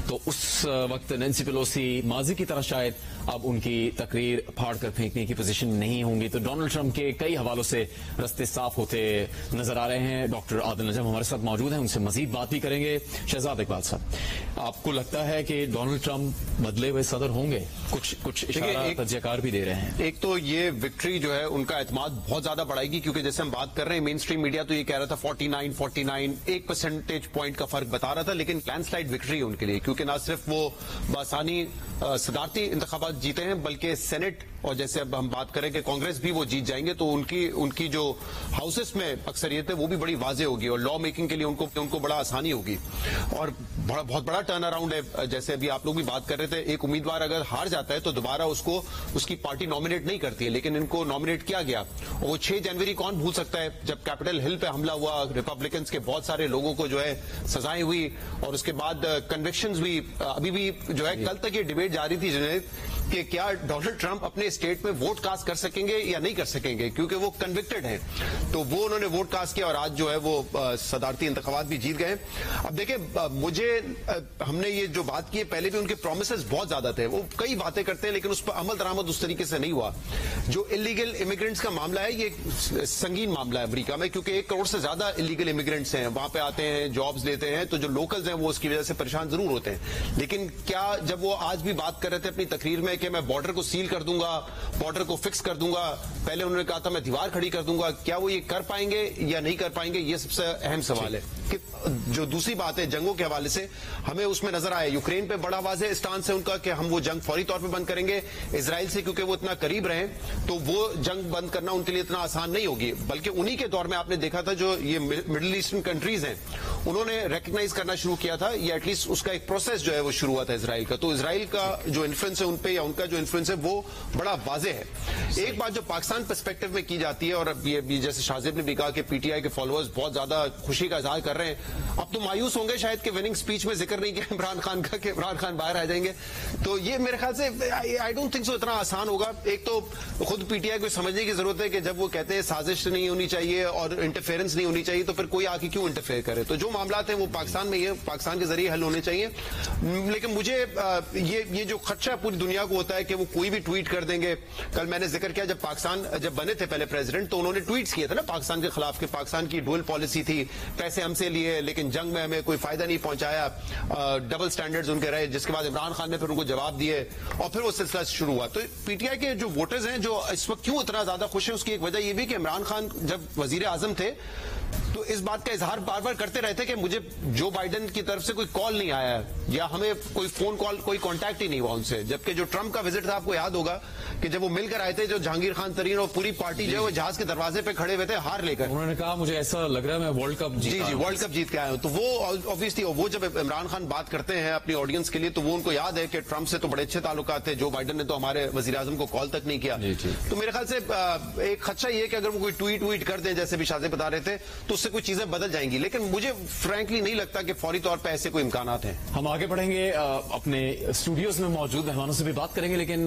तो उस वक्त नैंसी पेलोसी माजी की तरह शायद अब उनकी तकरीर फाड़ कर फेंकने की पोजीशन में नहीं होंगी। तो डोनाल्ड ट्रंप के कई हवालों से रस्ते साफ होते नजर आ रहे हैं। डॉक्टर आदिल नजम हमारे साथ मौजूद हैं, उनसे मजीद बात भी करेंगे। शहजाद इकबाल साहब, आपको लगता है कि डोनाल्ड ट्रंप बदले हुए सदर होंगे? कुछ इशारा तज्ज़ियाकार भी दे रहे हैं। एक तो ये विक्ट्री जो है उनका एतमाद बहुत ज्यादा बढ़ाएगी, क्योंकि जैसे हम बात कर रहे हैं मेन स्ट्रीम मीडिया तो ये कह रहा था 49 1 परसेंटेज पॉइंट का फर्क बता रहा था, लेकिन लैंडस्लाइड विक्ट्री है उनके लिए, क्योंकि ना सिर्फ वो बआसानी सदारती इंतखाबात जीते हैं बल्कि सेनेट और जैसे अब हम बात करें कि कांग्रेस भी वो जीत जाएंगे, तो उनकी जो हाउसेस में अक्सरियत है वो भी बड़ी वाजे होगी और लॉ मेकिंग के लिए उनको बड़ा आसानी होगी और बहुत बड़ा टर्न अराउंड है। जैसे अभी आप लोग भी बात कर रहे थे, एक उम्मीदवार अगर हार जाता है तो दोबारा उसकी पार्टी नॉमिनेट नहीं करती है, लेकिन इनको नॉमिनेट किया गया और वो 6 जनवरी कौन भूल सकता है जब कैपिटल हिल पे हमला हुआ, रिपब्लिकन्स के बहुत सारे लोगों को जो है सजाएं हुई और उसके बाद कन्विक्शंस भी। अभी भी जो है कल तक ये डिबेट जारी थी जुनैद कि क्या डोनाल्ड ट्रंप अपने स्टेट में वोट कास्ट कर सकेंगे या नहीं कर सकेंगे, क्योंकि वो कन्विक्टेड हैं। तो वो उन्होंने वोट कास्ट किया और आज जो है वो सदारती इंतखाबात भी जीत गए। अब देखें, हमने ये जो बात की है पहले भी उनके प्रोमिसेस बहुत ज्यादा थे, वो कई बातें करते हैं लेकिन उस पर अमल दरामद उस तरीके से नहीं हुआ। जो इलीगल इमिग्रेंट्स का मामला है ये संगीन मामला है अमेरिका में, क्योंकि 1 करोड़ से ज्यादा इलीगल इमिग्रेंट्स हैं, वहां पे आते हैं, जॉब्स लेते हैं, तो जो लोकल्स हैं वो उसकी वजह से परेशान जरूर होते हैं। लेकिन क्या जब वो आज भी बात कर रहे थे अपनी तकरीर में कि मैं बॉर्डर को सील कर दूंगा, बॉर्डर को फिक्स कर दूंगा, पहले उन्होंने कहा था मैं दीवार खड़ी कर दूंगा, क्या वो ये कर पाएंगे या नहीं कर पाएंगे, ये सबसे अहम सवाल है। कि जो दूसरी बात है जंगों के हवाले से हमें उसमें नजर आया, यूक्रेन पे बड़ा वाज़ेह स्टांस है उनका कि हम वो जंग फौरी तौर पे बंद करेंगे। इजराइल से क्योंकि वो इतना करीब रहे तो वो जंग बंद करना उनके लिए इतना आसान नहीं होगी, बल्कि उन्हीं के दौर में आपने देखा था जो ये मिडिल ईस्टर्न कंट्रीज हैं उन्होंने रिकग्नाइज करना शुरू किया था, या एटलीस्ट उसका एक प्रोसेस जो है वो शुरू हुआ था इजराइल का। तो इजराइल का जो इन्फ्लुएंस है उनपे या उनका जो इन्फ्लुएंस है वो बड़ा वाज़ेह है। एक बात जो पाकिस्तान पर्सपेक्टिव में की जाती है, और अब ये भी जैसे शाहजेब ने भी कहा कि पीटीआई के फॉलोअर्स बहुत ज्यादा खुशी का इजहार कर रहे हैं, अब तो मायूस होंगे शायद कि विनिंग स्पीच में जिक्र नहीं किया इमरान खान का कि इमरान खान बाहर आ जाएंगे। तो ये मेरे ख्याल से आई डोंट थिंक सो इतना आसान होगा। एक तो खुद पीटीआई को समझने की जरूरत है कि जब वो कहते हैं साजिश नहीं होनी चाहिए और इंटरफेरेंस नहीं होनी चाहिए, तो फिर कोई आके क्यों इंटरफेयर करे। तो जो मामला हैं वो पाकिस्तान में ये पाकिस्तान के जरिए हल होने चाहिए। लेकिन मुझे ये जो खदशा पूरी दुनिया को होता है कि वो कोई भी ट्वीट कर देंगे। कल मैंने जिक्र किया जब पाकिस्तान जब बने थे पहले प्रेसिडेंट, तो उन्होंने ट्वीट्स किए थे ना पाकिस्तान के खिलाफ कि पाकिस्तान की डुअल पॉलिसी थी, पैसे हमसे लिए लेकिन जंग में हमें कोई फायदा नहीं पहुंचाया, डबल स्टैंडर्ड्स उनके रहे, जिसके बाद इमरान खान ने फिर उनको जवाब दिए और फिर वो सिलसिला शुरू हुआ। तो पीटीआई के जो वोटर्स हैं जो इस वक्त क्यों इतना ज्यादा खुश हैं, उसकी एक वजह यह भी कि इमरान खान जब वजीर आजम थे तो इस बात का इजहार बार बार करते रहे थे कि मुझे जो बाइडेन की तरफ से कोई कॉल नहीं आया या हमें कोई फोन कॉल कोई कांटेक्ट ही नहीं हुआ उनसे। जबकि जो ट्रंप का विजिट था आपको याद होगा कि जब वो मिलकर आए थे, जो जहांगीर खान तरीन और पूरी पार्टी जो है वो जहाज के दरवाजे पे खड़े हुए थे हार लेकर। उन्होंने कहा मुझे ऐसा लग रहा है मैं वर्ल्ड कप जी वर्ल्ड कप जीत के आया हूं। तो वो ऑब्वियसली वो जब इमरान खान बात करते हैं अपनी ऑडियंस के लिए तो वो उनको याद है कि ट्रंप से तो बड़े अच्छे ताल्लुकात थे, जो बाइडेन ने तो हमारे वजीर आजम को कॉल तक नहीं किया। तो मेरे ख्याल से एक खदशा ये कि अगर वो कोई ट्वीट कर दे जैसे भी शाहजेब बता रहे थे तो उससे कोई चीजें बदल जाएंगी, लेकिन मुझे फ्रैंकली नहीं लगता कि फौरी तौर पे ऐसे कोई इम्कानात हैं। हम आगे बढ़ेंगे, अपने स्टूडियोज में मौजूद मेहमानों से भी बात करेंगे, लेकिन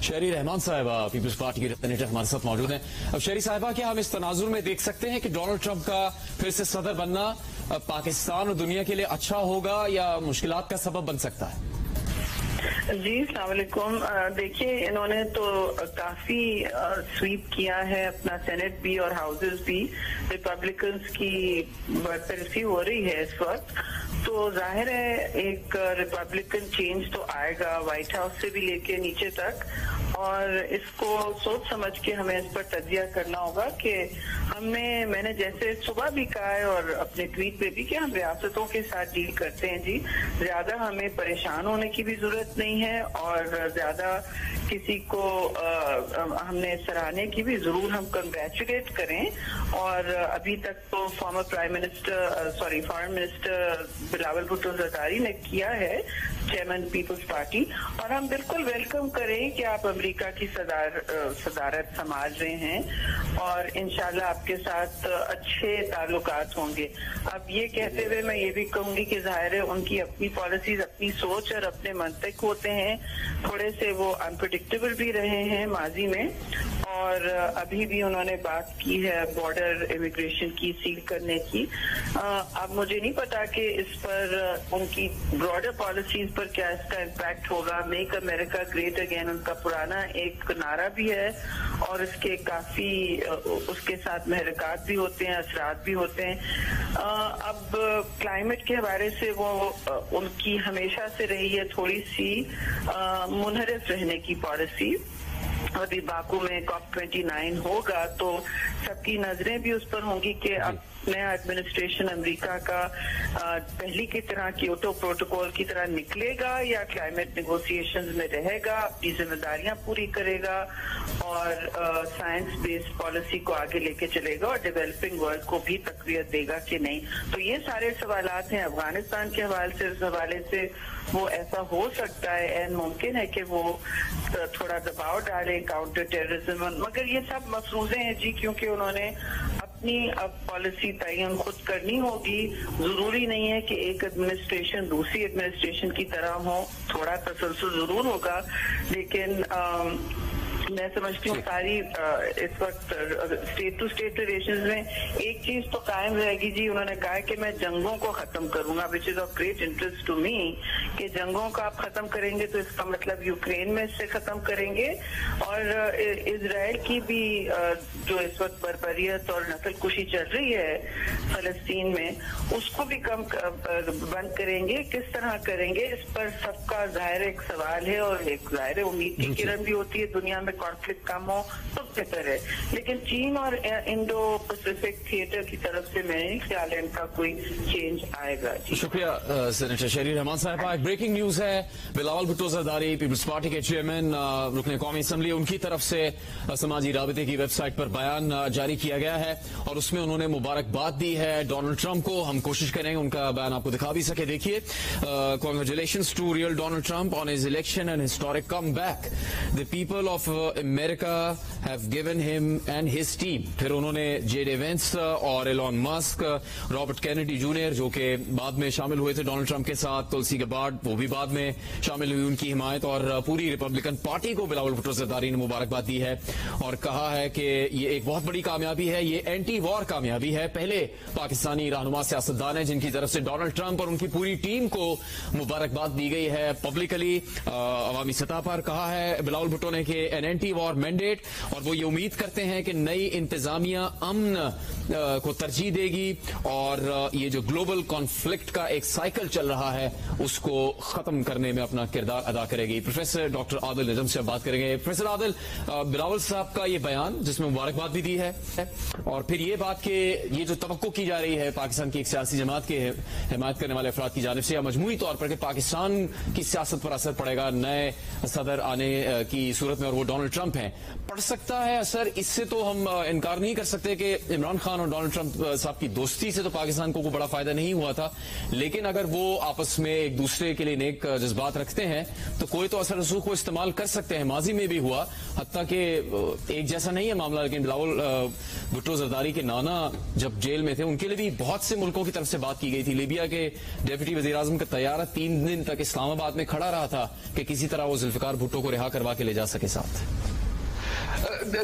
शहरी रहमान साहिबा पीपल्स पार्टी की रिप्रेजेंटेटिव हमारे साथ मौजूद हैं। अब शहरी साहिबा, क्या हम इस तनाजुर में देख सकते हैं कि डोनाल्ड ट्रंप का फिर से सदर बनना पाकिस्तान और दुनिया के लिए अच्छा होगा या मुश्किलात का सबब बन सकता है? जी अस्सलाम वालेकुम। देखिए इन्होंने तो काफी स्वीप किया है, अपना सेनेट भी और हाउसेस भी रिपब्लिकन्स की बरतरफी हो रही है इस वक्त। तो जाहिर है एक रिपब्लिकन चेंज तो आएगा व्हाइट हाउस से भी लेके नीचे तक, और इसको सोच समझ के हमें इस पर तजिया करना होगा कि मैंने जैसे सुबह भी कहा है और अपने ट्वीट पे भी कि हम रियासतों के साथ डील करते हैं जी, ज्यादा हमें परेशान होने की भी जरूरत नहीं है और ज्यादा किसी को हमने सराहने की भी जरूर हम कंग्रेचुलेट करें। और अभी तक तो farmer foreign minister Bilawal Bhutto Zardari ने किया है, चेयरमैन पीपल्स पार्टी, और हम बिल्कुल वेलकम करें कि आप अमेरिका की सदारत संभाल रहे हैं और इंशाल्लाह आपके साथ अच्छे ताल्लुकात होंगे। अब ये कहते हुए मैं ये भी कहूंगी कि जाहिर है उनकी अपनी पॉलिसीज, अपनी सोच और अपने मंतक होते हैं, थोड़े से वो अनप्रेडिक्टेबल भी रहे हैं माजी में, اور ابھی بھی انہوں نے بات کی ہے بارڈر امیگریشن کی سیل کرنے کی. اب مجھے نہیں پتا کہ اس پر ان کی براڈر پالیسیز پر کیا اس کا امپیکٹ ہوگا. Make America great again in کا پرانا ایک نعرہ بھی ہے اور اس کے کافی اس کے ساتھ محرکات بھی ہوتے ہیں, اثرات بھی ہوتے ہیں. اب کلائمیٹ کے حوالے سے وہ ان کی ہمیشہ سے رہی ہے تھوڑی سی منحرف رہنے کی پالیسی. ابھی باکو میں COP29 ہوگا تو سب کی نظریں بھی اس پر ہوں گی کہ اب نیا ایڈمنسٹریشن امریکہ کا پہلی کی طرح کیوٹو پروٹوکول کی طرح نکلے گا یا کلائمیٹ نیگوسیشنز میں رہے گا, اپنی ذمہ داریاں پوری کرے گا اور سائنس بیسڈ پالیسی کو آگے لے کے چلے گا اور ڈیولپنگ ورلڈ کو بھی تقویت دے گا کہ نہیں. تو یہ سارے سوالات ہیں افغانستان کے حوالے سے وہ ایسا ہو سکتا ہے, این ممکن ہے کہ وہ تھوڑا دباؤ ڈالے کاؤنٹر ٹیررزم, مگر یہ سب مفروضے ہیں جی, کیونکہ انہوں نے اپنی اب پالیسی تعین خود کرنی ہوگی. ضروری نہیں ہے کہ ایک ایڈمنسٹریشن دوسری ایڈمنسٹریشن کی طرح ہو, تھوڑا تسلسل ضرور ہوگا, لیکن میں سمجھتی ہوں ساری اس وقت اسٹیٹ ٹو اسٹیٹ ریلیشنز میں ایک چیز تو قائم رہے گی جی. انہوں نے کہا کہ میں جنگوں کو ختم کروں گا, which is of great interest to me, کہ جنگوں کا آپ ختم کریں گے تو اس کا مطلب یوکرین میں اس سے ختم کریں گے, اور اسرائیل کی بھی جو اس وقت بربریت اور نسل کشی چل رہی ہے فلسطین میں اس کو بھی کم بند کریں گے. کس طرح کریں گے اس پر سب کا ظاہر ایک سوال ہے اور ایک ظاہر امید کی کرن بھی ہوتی ہے دنیا میں کانفلکٹ کم ہو تو بہتر ہے, لیکن چین اور انڈو پیسفک تھیٹر کی طرف سے میں نہیں خیال ہے ان کا کوئی چینج آئے گا. شکریہ سینیٹر شہری رحمان صاحبہ. ایک بریکنگ نیوز ہے, بلاول بھٹو زرداری پیپلز پارٹی کے چیئرمین رکن قومی اسمبلی, ان کی طرف سے سماجی رابطے کی ویب سائٹ پر بیان جاری کیا گیا ہے اور اس میں انہوں نے مبارکباد دی ہے ڈونلڈ ٹرمپ کو. ہم کوشش کریں گے ان کا بیان آپ کو دکھا بھی سکے. دیکھیے, congratulations to real Donald Trump on his election and historic comeback. The people of America have given him and his team. پھر انہوں نے جے ڈے وینس اور Elon Musk, Robert Kennedy junior جو کہ بعد میں شامل ہوئے تھے ڈونلڈ ٹرمپ کے ساتھ, تلسی گبارڈ وہ بھی بعد میں شامل ہوئی, ان کی حمایت اور پوری ریپبلکن پارٹی کو بلاول بھٹو زرداری نے مبارکباد دی ہے اور کہا ہے کہ یہ ایک بہت بڑی کامیابی ہے, یہ اینٹی وار کامیابی ہے. پہلے پاکستانی رہنما سیاستدان ہیں جن کی طرف سے ڈونلڈ ٹرمپ اور ان کی پوری ٹیم کو مبارکباد دی گئی ہے پبلکلی, عوامی سطح پر. کہا ہے بلاول بھٹو نے کہ این اینٹی وار مینڈیٹ, اور وہ یہ امید کرتے ہیں کہ نئی انتظامیہ امن کو ترجیح دے گی اور یہ جو گلوبل کانفلکٹ کا ایک سائیکل چل رہا ہے اس کو ختم کرنے میں اپنا کردار ادا کرے گی. پروفیسر ڈاکٹر عادل نجم سے بات کریں گے. پروفیسر عادل, بلاول صاحب کا یہ بیان جس میں مبارکباد بھی دی ہے اور پھر یہ بات کہ یہ جو توقع کی جا رہی ہے پاکستان کی ایک سیاسی جماعت کے حمایت کرنے والے افراد کی جانب سے یا مجموعی طور پر کہ پاکستان کی سیاست پر اثر پڑے گا نئے صدر آنے کی صورت میں اور وہ ڈونلڈ ٹرمپ ہیں, پڑ سکتا ہے اثر؟ اس سے تو ہم انکار نہیں کر سکتے کہ عمران خان اور ڈونلڈ ٹرمپ صاحب کی دوستی سے تو پاکستان کو کوئی بڑا فائدہ نہیں ہوا تھا, لیکن اگر وہ آپس میں ایک دوسرے کے لیے نیک جذبات رکھتے ہیں تو کوئی تو اثر رسوخ کو استعمال کر سکتے ہیں. ماضی میں بھی ہوا, حتیٰ کہ ایک جیسا نہیں ہے معاملہ, لیکن بلاول بھٹو زرداری کے نانا جب جیل میں تھے ان کے لیے بھی بہت سے ملکوں کی طرف سے بات کی گئی تھی. لیبیا کے ڈیپٹی وزیر اعظم کا طیارہ 3 دن تک اسلام آباد میں کھڑا رہا تھا کہ کسی طرح وہ ذوالفقار بھٹو کو رہا کروا کے لے جا سکے ساتھ.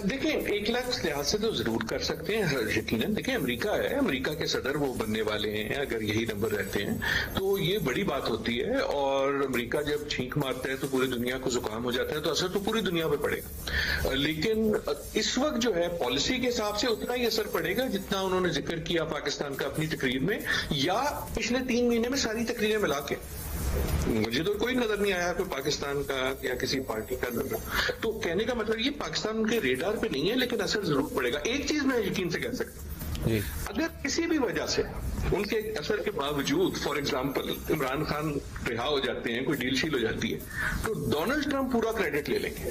دیکھیں 1 لاکھ لحاظ سے تو ضرور کر سکتے ہیں یقیناً. دیکھیں امریکہ ہے, امریکہ کے صدر وہ بننے والے ہیں, اگر یہی نمبر رہتے ہیں تو یہ بڑی بات ہوتی ہے, اور امریکہ جب چھینک مارتا ہے تو پوری دنیا کو زکام ہو جاتا ہے, تو اثر تو پوری دنیا پہ پڑے گا. لیکن اس وقت جو ہے پالیسی کے حساب سے اتنا ہی اثر پڑے گا جتنا انہوں نے ذکر کیا پاکستان کا اپنی تقریر میں یا پچھلے 3 مہینے میں ساری تقریریں ملا کے. مجھے تو کوئی نظر نہیں آیا کوئی پاکستان کا یا کسی پارٹی کا نظر. تو کہنے کا مطلب یہ پاکستان کے ریڈار پہ نہیں ہے, لیکن اثر ضرور پڑے گا. ایک چیز میں یقین سے کہہ سکتا ہوں, اگر کسی بھی وجہ سے ان کے اثر کے باوجود فار ایگزامپل عمران خان رہا ہو جاتے ہیں, کوئی ڈیل شیل ہو جاتی ہے, تو ڈونلڈ ٹرمپ پورا کریڈٹ لے لیں گے.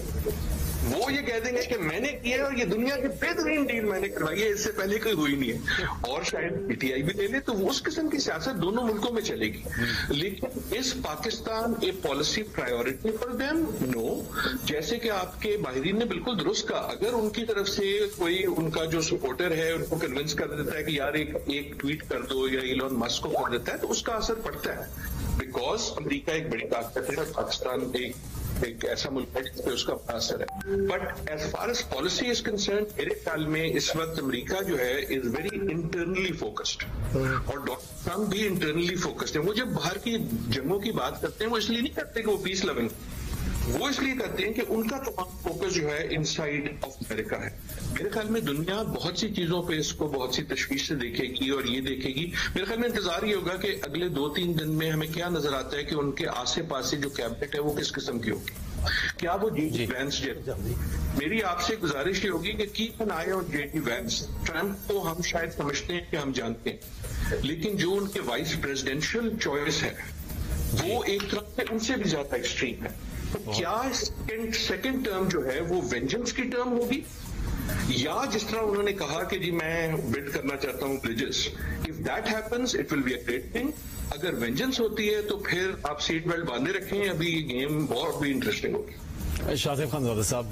وہ یہ کہہ دیں گے کہ میں نے کیا ہے اور یہ دنیا کی بہترین ڈیل میں نے کروائی ہے, اس سے پہلے کوئی ہوئی نہیں ہے, اور شاید پی ٹی آئی بھی لے لے. تو اس قسم کی سیاست دونوں ملکوں میں چلے گی. لیکن اس Pakistan a policy priority for them? No. جیسے کہ آپ کے ماہرین نے بالکل درست کہا, اگر ان کی طرف سے کوئی ان کا جو سپورٹر ہے ان کو کنونس کر دیتا ہے کہ یار ایک ٹویٹ کر دو یا ایلون مسک کو کر دیتا ہے, تو اس کا اثر پڑتا ہے. بیکاز امریکہ ایک بڑی طاقت ہے اور پاکستان ایک एक ऐसा मुल्क है जिस पे उसका बड़ा असर है। But as far as policy is concern, मेरे ख्याल में इस वक्त अमेरिका जो है इज वेरी इंटरनली फोकस्ड, और डोनाल्ड ट्रम्प भी इंटरनली फोकस्ड है। वो जब बाहर की जंगों की बात करते हैं वो इसलिए नहीं करते कि वो पीस लविंग, वो इसलिए करते हैं कि उनका तमाम फोकस जो है इनसाइड ऑफ अमेरिका है। मेरे ख्याल में दुनिया बहुत सी चीजों पे इसको बहुत सी तशवीश से देखेगी और ये देखेगी। मेरे ख्याल में इंतजार ये होगा कि अगले 2-3 दिन में हमें क्या नजर आता है कि उनके आसे पास जो कैबिनेट है वो किस किस्म की होगी, क्या वो जेडी वैंस जैसे। मेरी आपसे गुजारिश ये होगी कि keep an I on JD Vance. Trump को हम शायद समझते हैं कि हम जानते हैं, लेकिन जो उनके वाइस प्रेसिडेंशियल चॉइस है वो एक तरफ से उनसे भी ज्यादा एक्सट्रीम है। तो क्या सेकंड टर्म जो है वो वेंजेंस की टर्म होगी, या जिस तरह उन्होंने कहा कि जी मैं बिल्ड करना चाहता हूं bridges, if that happens it will be a great thing. अगर वेंजेंस होती है तो फिर आप सीट बेल्ट बांधे रखें, अभी ये गेम बहुत भी इंटरेस्टिंग होगी। शाजिब खानजादा साहब,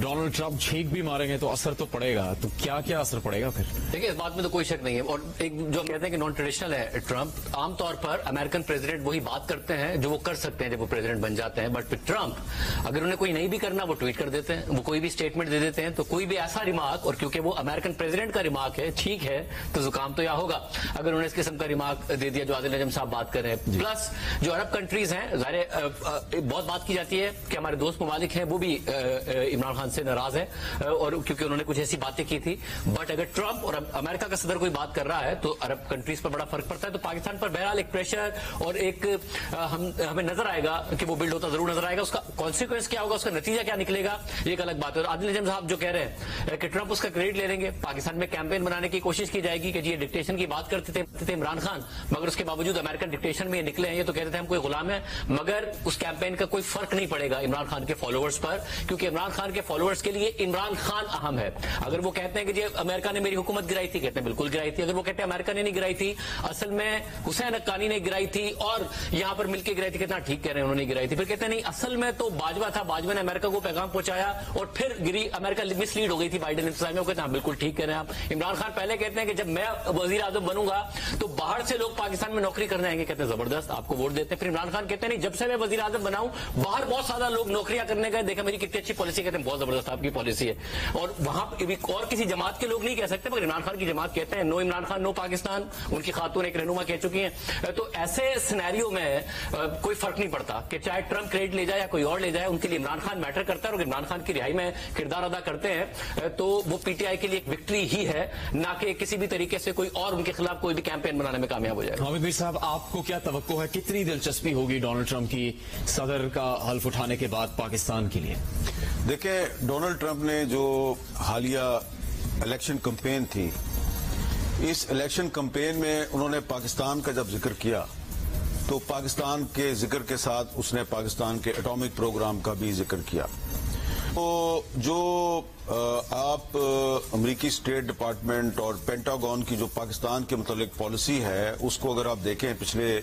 डोनाल्ड ट्रम्प छींक भी मारेंगे तो असर तो पड़ेगा, तो क्या क्या असर पड़ेगा फिर? देखिए, इस बात में तो कोई शक नहीं है। और एक जो हम कहते हैं कि नॉन ट्रेडिशनल है ट्रम्प, आमतौर पर अमेरिकन प्रेसिडेंट वही बात करते हैं जो वो कर सकते हैं जब वो प्रेसिडेंट बन जाते हैं। बट ट्रम्प अगर उन्हें कोई नहीं भी करना वो ट्वीट कर देते हैं, वो कोई भी स्टेटमेंट दे देते हैं। तो कोई भी ऐसा रिमार्क, और क्योंकि वो अमेरिकन प्रेसिडेंट का रिमार्क है, ठीक है तो जुकाम तो यहाँ होगा अगर उन्हें इस किस्म का रिमार्क दे दिया जो आदिल नजम साहब बात कर रहे हैं। प्लस जो अरब कंट्रीज हैं, ज़ाहिर बहुत बात की जाती है कि हमारे दोस्त ममालिक हैं वो भी इमरान खान से नाराज है, और क्योंकि उन्होंने कुछ ऐसी बातें की थी। बट अगर ट्रम्प और अमेरिका का सदर कोई बात कर रहा है तो अरब कंट्रीज पर बड़ा फर्क पड़ता है। तो पाकिस्तान पर बहरहाल एक प्रेशर और एक हमें नजर आएगा कि वो बिल्ड होता जरूर नजर आएगा। उसका कॉन्सिक्वेंस क्या होगा, उसका नतीजा क्या निकलेगा, ये एक अलग बात है। और आदिल नजम साहब जो कह रहे हैं कि ट्रम्प उसका क्रेडिट ले लेंगे, पाकिस्तान में कैंपेन बनाने की कोशिश की जाएगी कि जी ये डिक्टेशन की बात करते थे इमरान खान, मगर उसके बावजूद अमेरिकन डिक्टेशन में ये निकले हैं। ये तो कहते थे हम कोई गुलाम है, मगर उस कैंपेन का कोई फर्क नहीं पड़ेगा इमरान खान के फॉलोअर्स पर, क्योंकि इमरान खान के फॉलोअर्स के लिए इमरान खान अहम है। अगर वो कहते हैं कि जी अमेरिका ने मेरी हुकूमत गिराई थी, कहते हैं बिल्कुल गिराई थी। अगर वो कहते हैं अमेरिका ने नहीं गिराई थी, असल में हुसैन हक्कानी ने गिराई थी और यहां पर मिलकर गिराई थी, कितना ठीक कह रहे हैं उन्होंने गिराई थी। फिर कहते हैं नहीं, असल में तो बाजवा था, बाजवा ने अमेरिका को पैगाम पहुंचाया और फिर गिरी, अमेरिका मिसलीड हो गई थी बाइडेन इंतजाम में। वो कहते हैं बिल्कुल ठीक कह रहे हैं आप। इमरान खान पहले कहते हैं कि जब मैं वजीर आजम बनूंगा तो बाहर से लोग पाकिस्तान में नौकरी करने आएंगे, कहते हैं जबरदस्त, आपको वोट देते हैं। फिर इमरान खान कहते हैं नहीं, जब से मैं वजीर आजम बनाऊं बाहर बहुत सारा लोग नौकरियां करने गए, देखा मेरी कितनी अच्छी पॉलिसी, कहते हैं बहुत जबरदस्त आपकी पॉलिसी है। और वहां और किसी जमात के लोग नहीं कह सकते, मगर इमरान खान की जमात कहते हैं नो इमरान खान नो पाकिस्तान, उनकी खातून एक रहनुमा कह चुकी हैं। तो ऐसे सिनेरियो में कोई फर्क नहीं पड़ता कि चाहे ट्रम्प क्रेडिट ले जाए या कोई और ले जाए, उनके लिए इमरान खान मैटर करता है। और इमरान खान की रिहाई में किरदार अदा करते हैं तो वो पीटीआई के लिए एक विक्ट्री ही है, ना कि किसी भी तरीके से कोई और उनके खिलाफ कोई भी कैंपेन बनाने में कामयाब हो जाए। हामिद मीर साहब, आपको क्या तवक्को है, कितनी दिलचस्पी होगी डोनाल्ड ट्रम्प की सदर का हल्फ उठाने के बाद पाकिस्तान के लिए? देखिए, डोनाल्ड ट्रंप ने जो हालिया इलेक्शन कैंपेन थी, इस इलेक्शन कैंपेन में उन्होंने पाकिस्तान का जब जिक्र किया तो पाकिस्तान के जिक्र के साथ उसने पाकिस्तान के एटॉमिक प्रोग्राम का भी जिक्र किया। तो जो आप अमेरिकी स्टेट डिपार्टमेंट और पेंटागन की जो पाकिस्तान के मुतालिक पॉलिसी है उसको अगर आप देखें पिछले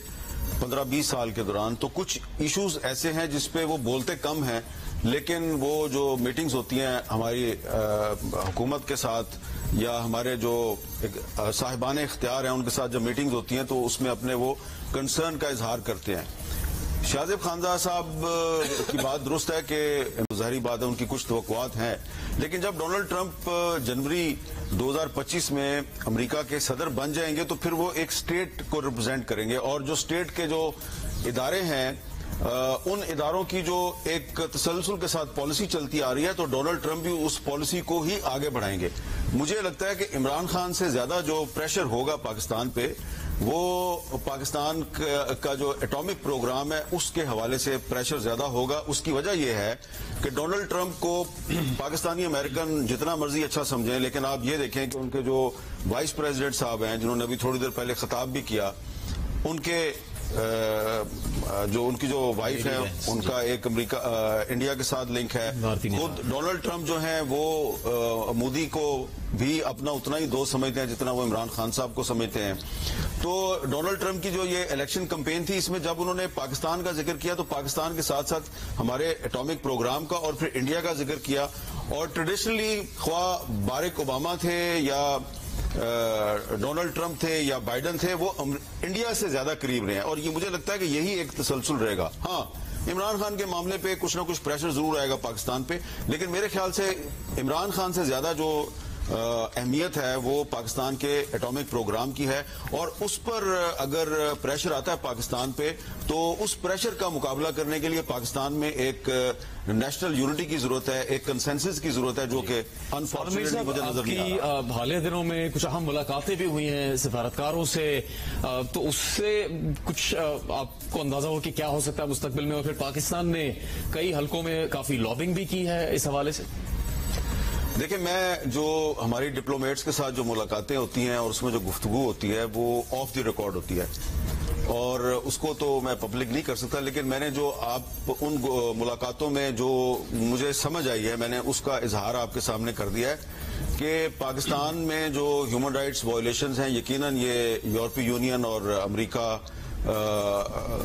15-20 साल के दौरान, तो कुछ इश्यूज ऐसे हैं जिसपे वो बोलते कम हैं, लेकिन वो जो मीटिंग्स होती हैं हमारी हुकूमत के साथ या हमारे जो साहिबान इख्तियार हैं उनके साथ जब मीटिंग्स होती हैं तो उसमें अपने वो कंसर्न का इजहार करते हैं। शाजिब खानजादा साहब की बात दुरुस्त है कि ज़ाहिरी बात है उनकी कुछ तवक्कुआत हैं, लेकिन जब डोनाल्ड ट्रंप जनवरी 2025 में अमेरिका के सदर बन जाएंगे तो फिर वो एक स्टेट को रिप्रेजेंट करेंगे, और जो स्टेट के जो इदारे हैं उन इदारों की जो एक तसलसल के साथ पॉलिसी चलती आ रही है, तो डोनाल्ड ट्रंप भी उस पॉलिसी को ही आगे बढ़ाएंगे। मुझे लगता है कि इमरान खान से ज्यादा जो प्रेशर होगा पाकिस्तान पे, वो पाकिस्तान का जो एटॉमिक प्रोग्राम है उसके हवाले से प्रेशर ज्यादा होगा। उसकी वजह यह है कि डोनाल्ड ट्रंप को पाकिस्तानी अमेरिकन जितना मर्जी अच्छा समझें, लेकिन आप ये देखें कि उनके जो वाइस प्रेसिडेंट साहब हैं जिन्होंने अभी थोड़ी देर पहले खिताब भी किया, उनके जो उनकी जो वाइफ है उनका एक इंडिया के साथ लिंक है। खुद डोनाल्ड ट्रंप जो है वो मोदी को भी अपना उतना ही दोस्त समझते हैं जितना वो इमरान खान साहब को समझते हैं। तो डोनाल्ड ट्रंप की जो ये इलेक्शन कैंपेन थी, इसमें जब उन्होंने पाकिस्तान का जिक्र किया तो पाकिस्तान के साथ साथ हमारे एटॉमिक प्रोग्राम का और फिर इंडिया का जिक्र किया। और ट्रेडिशनली ख्वा बाराक ओबामा थे या डोनाल्ड ट्रंप थे या बाइडन थे, वो इंडिया से ज्यादा करीब रहे हैं, और ये मुझे लगता है कि यही एक तसलसल रहेगा। हाँ, عمران خان کے معاملے پہ کچھ نہ کچھ پریشر ضرور آئے گا پاکستان پہ، لیکن میرے خیال سے عمران خان سے زیادہ جو اہمیت ہے وہ پاکستان کے ایٹامک پروگرام کی ہے، اور اس پر اگر پریشر آتا ہے پاکستان پہ تو اس پریشر کا مقابلہ کرنے کے لیے پاکستان میں ایک نیشنل یونٹی کی ضرورت ہے، ایک کنسنسس کی ضرورت ہے، جو کہ انفارچونیٹلی مجھے نظر نہیں آ رہا۔ حالیہ دنوں میں کچھ اہم ملاقاتیں بھی ہوئی ہیں سفارتکاروں سے، تو اس سے کچھ آپ کو اندازہ ہو کہ کیا ہو سکتا ہے مستقبل میں، اور پھر پاکستان نے کئی حلقوں میں کافی لابنگ بھی کی ہے اس حوالے سے؟ دیکھیں، میں جو ہماری ڈپلومیٹس کے ساتھ جو ملاقاتیں ہوتی ہیں اور اس میں جو گفتگو ہوتی ہے وہ آف دی ریکارڈ ہوتی ہے، اور اس کو تو میں پبلک نہیں کر سکتا، لیکن میں نے جو آپ ان ملاقاتوں میں جو مجھے سمجھ آئی ہے، میں نے اس کا اظہار آپ کے سامنے کر دیا ہے کہ پاکستان میں جو ہیومن رائٹس وائلیشنز ہیں، یقیناً یہ یورپی یونین اور امریکہ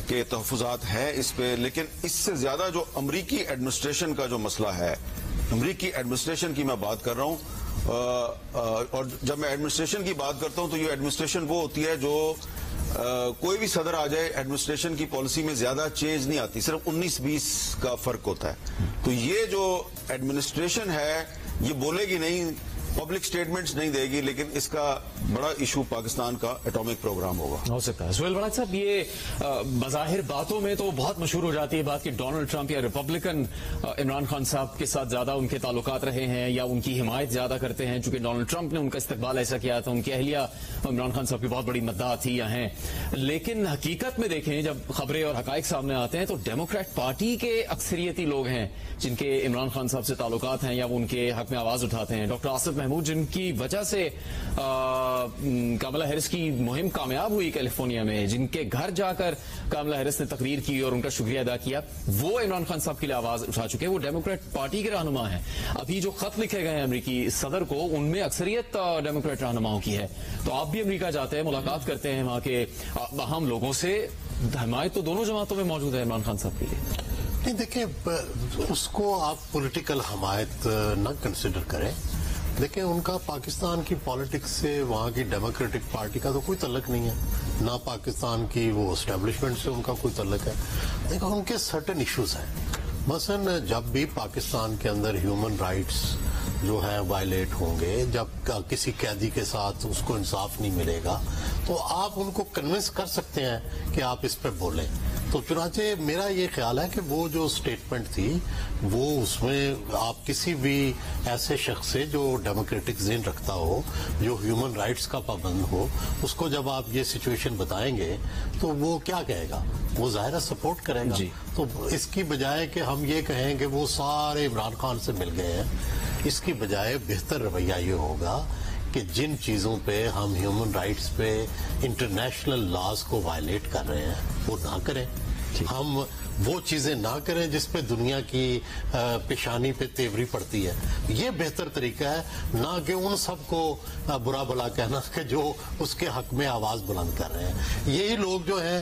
کے تحفظات ہیں اس پہ، لیکن اس سے زیادہ جو امریکی ایڈمنسٹریشن کا جو مسئلہ ہے، امریکی ایڈمنسٹریشن کی میں بات کر رہا ہوں، اور جب میں ایڈمنسٹریشن کی بات کرتا ہوں تو یہ ایڈمنسٹریشن وہ ہوتی ہے جو کوئی بھی صدر آ جائے، ایڈمنسٹریشن کی پالیسی میں زیادہ چینج نہیں آتی، صرف 19-20 کا فرق ہوتا ہے۔ تو یہ جو ایڈمنسٹریشن ہے یہ بولے گی نہیں، پبلک سٹیٹمنٹس نہیں دے گی، لیکن اس کا بڑا ایشو پاکستان کا ایٹامک پروگرام ہوگا۔ ہو سکتا ہے۔ سہیل بڑاک صاحب، یہ بظاہر باتوں میں تو بہت مشہور ہو جاتی ہے بات کہ ڈونلڈ ٹرمپ یا ریپبلکن عمران خان صاحب کے ساتھ زیادہ ان کے تعلقات رہے ہیں یا ان کی حمایت زیادہ کرتے ہیں، چونکہ ڈونلڈ ٹرمپ نے ان کا استقبال ایسا کیا تھا، ان کی اہلیہ عمران خان صاحب کی بہت بڑی مداح تھی یا ہیں، لیکن حقیقت میں دیکھیں جب خبریں اور حقائق سامنے آتے ہیں تو ڈیموکریٹ پارٹی کے اکثریتی لوگ ہیں جن کے عمران خان صاحب سے تعلقات ہیں یا وہ ان کے حق میں آواز اٹھاتے ہیں۔ ڈاکٹر آصف محمود، جن کی وجہ سے کاملا ہیرس کی مہم کامیاب ہوئی کیلیفورنیا میں، جن کے گھر جا کر کاملا ہیرس نے تقریر کی اور ان کا شکریہ ادا کیا، وہ عمران خان صاحب کے لیے آواز اٹھا چکے، وہ ڈیموکریٹ پارٹی کے رہنما ہیں۔ ابھی جو خط لکھے گئے ہیں امریکی صدر کو، ان میں اکثریت ڈیموکریٹ رہنماؤں کی ہے، تو آپ بھی امریکہ جاتے ہیں، ملاقات کرتے ہیں وہاں کے اہم لوگوں سے، حمایت تو دونوں جماعتوں میں موجود ہے عمران خان صاحب کے لیے۔ نہیں، دیکھیں، اس کو آپ پولیٹیکل حمایت نہ کنسیڈر کریں، دیکھیں ان کا پاکستان کی پالیٹکس سے، وہاں کی ڈیموکریٹک پارٹی کا تو کوئی تعلق نہیں ہے، نہ پاکستان کی وہ اسٹیبلشمنٹ سے ان کا کوئی تعلق ہے۔ دیکھیں ان کے سرٹن ایشوز ہیں، مثلا جب بھی پاکستان کے اندر ہیومن رائٹس جو ہے وائلیٹ ہوں گے، جب کسی قیدی کے ساتھ اس کو انصاف نہیں ملے گا تو آپ ان کو کنونس کر سکتے ہیں کہ آپ اس پہ بولیں۔ تو چنانچہ میرا یہ خیال ہے کہ وہ جو سٹیٹمنٹ تھی وہ اس میں آپ کسی بھی ایسے شخص سے جو ڈیموکریٹک ذہن رکھتا ہو، جو ہیومن رائٹس کا پابند ہو، اس کو جب آپ یہ سچویشن بتائیں گے تو وہ کیا کہے گا؟ وہ ظاہر سپورٹ کرے گا۔ تو اس کی بجائے کہ ہم یہ کہیں کہ وہ سارے عمران خان سے مل گئے ہیں، اس کی بجائے بہتر رویہ یہ ہوگا کہ جن چیزوں پہ ہم ہیومن رائٹس پہ انٹرنیشنل لاز کو وائلیٹ کر رہے ہیں وہ نہ کریں، ہم وہ چیزیں نہ کریں جس پہ دنیا کی پیشانی پہ تیوری پڑتی ہے۔ یہ بہتر طریقہ ہے، نہ کہ ان سب کو برا بلا کہنا کہ جو اس کے حق میں آواز بلند کر رہے ہیں۔ یہی لوگ جو ہیں،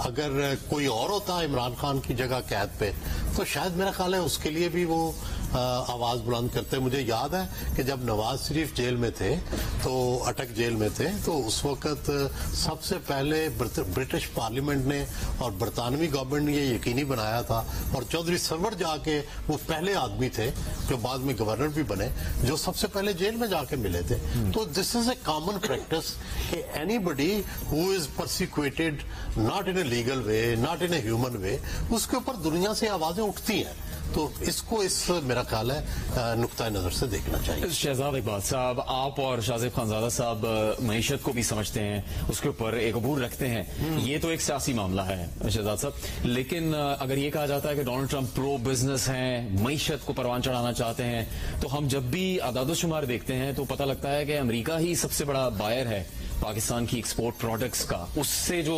اگر کوئی اور ہوتا عمران خان کی جگہ قید پہ تو شاید میرا خیال ہے اس کے لیے بھی وہ آواز بلند کرتے۔ مجھے یاد ہے کہ جب نواز شریف جیل میں تھے، تو اٹک جیل میں تھے، تو اس وقت سب سے پہلے برٹش پارلیمنٹ نے اور برطانوی گورنمنٹ نے یہ یقینی بنایا تھا، اور چودھری سرور جا کے وہ پہلے آدمی تھے جو بعد میں گورنر بھی بنے، جو سب سے پہلے جیل میں جا کے ملے تھے۔ تو this is a common practice کہ anybody who is persecuted not in a legal way, not in a human way, اس کے اوپر دنیا سے آوازیں اٹھتی ہیں۔ تو اس کو میرا خیال ہے نقطۂ نظر سے دیکھنا چاہیے۔ شہزاد اقبال صاحب، آپ اور شاہ زیب خانزادہ صاحب معیشت کو بھی سمجھتے ہیں، اس کے اوپر ایک عبور رکھتے ہیں، یہ تو ایک سیاسی معاملہ ہے شہزاد صاحب، لیکن اگر یہ کہا جاتا ہے کہ ڈونلڈ ٹرمپ پرو بزنس ہیں، معیشت کو پروان چڑھانا چاہتے ہیں، تو ہم جب بھی اعداد و شمار دیکھتے ہیں تو پتہ لگتا ہے کہ امریکہ ہی سب سے بڑا بائر ہے پاکستان کی ایکسپورٹ پروڈکٹس کا، اس سے جو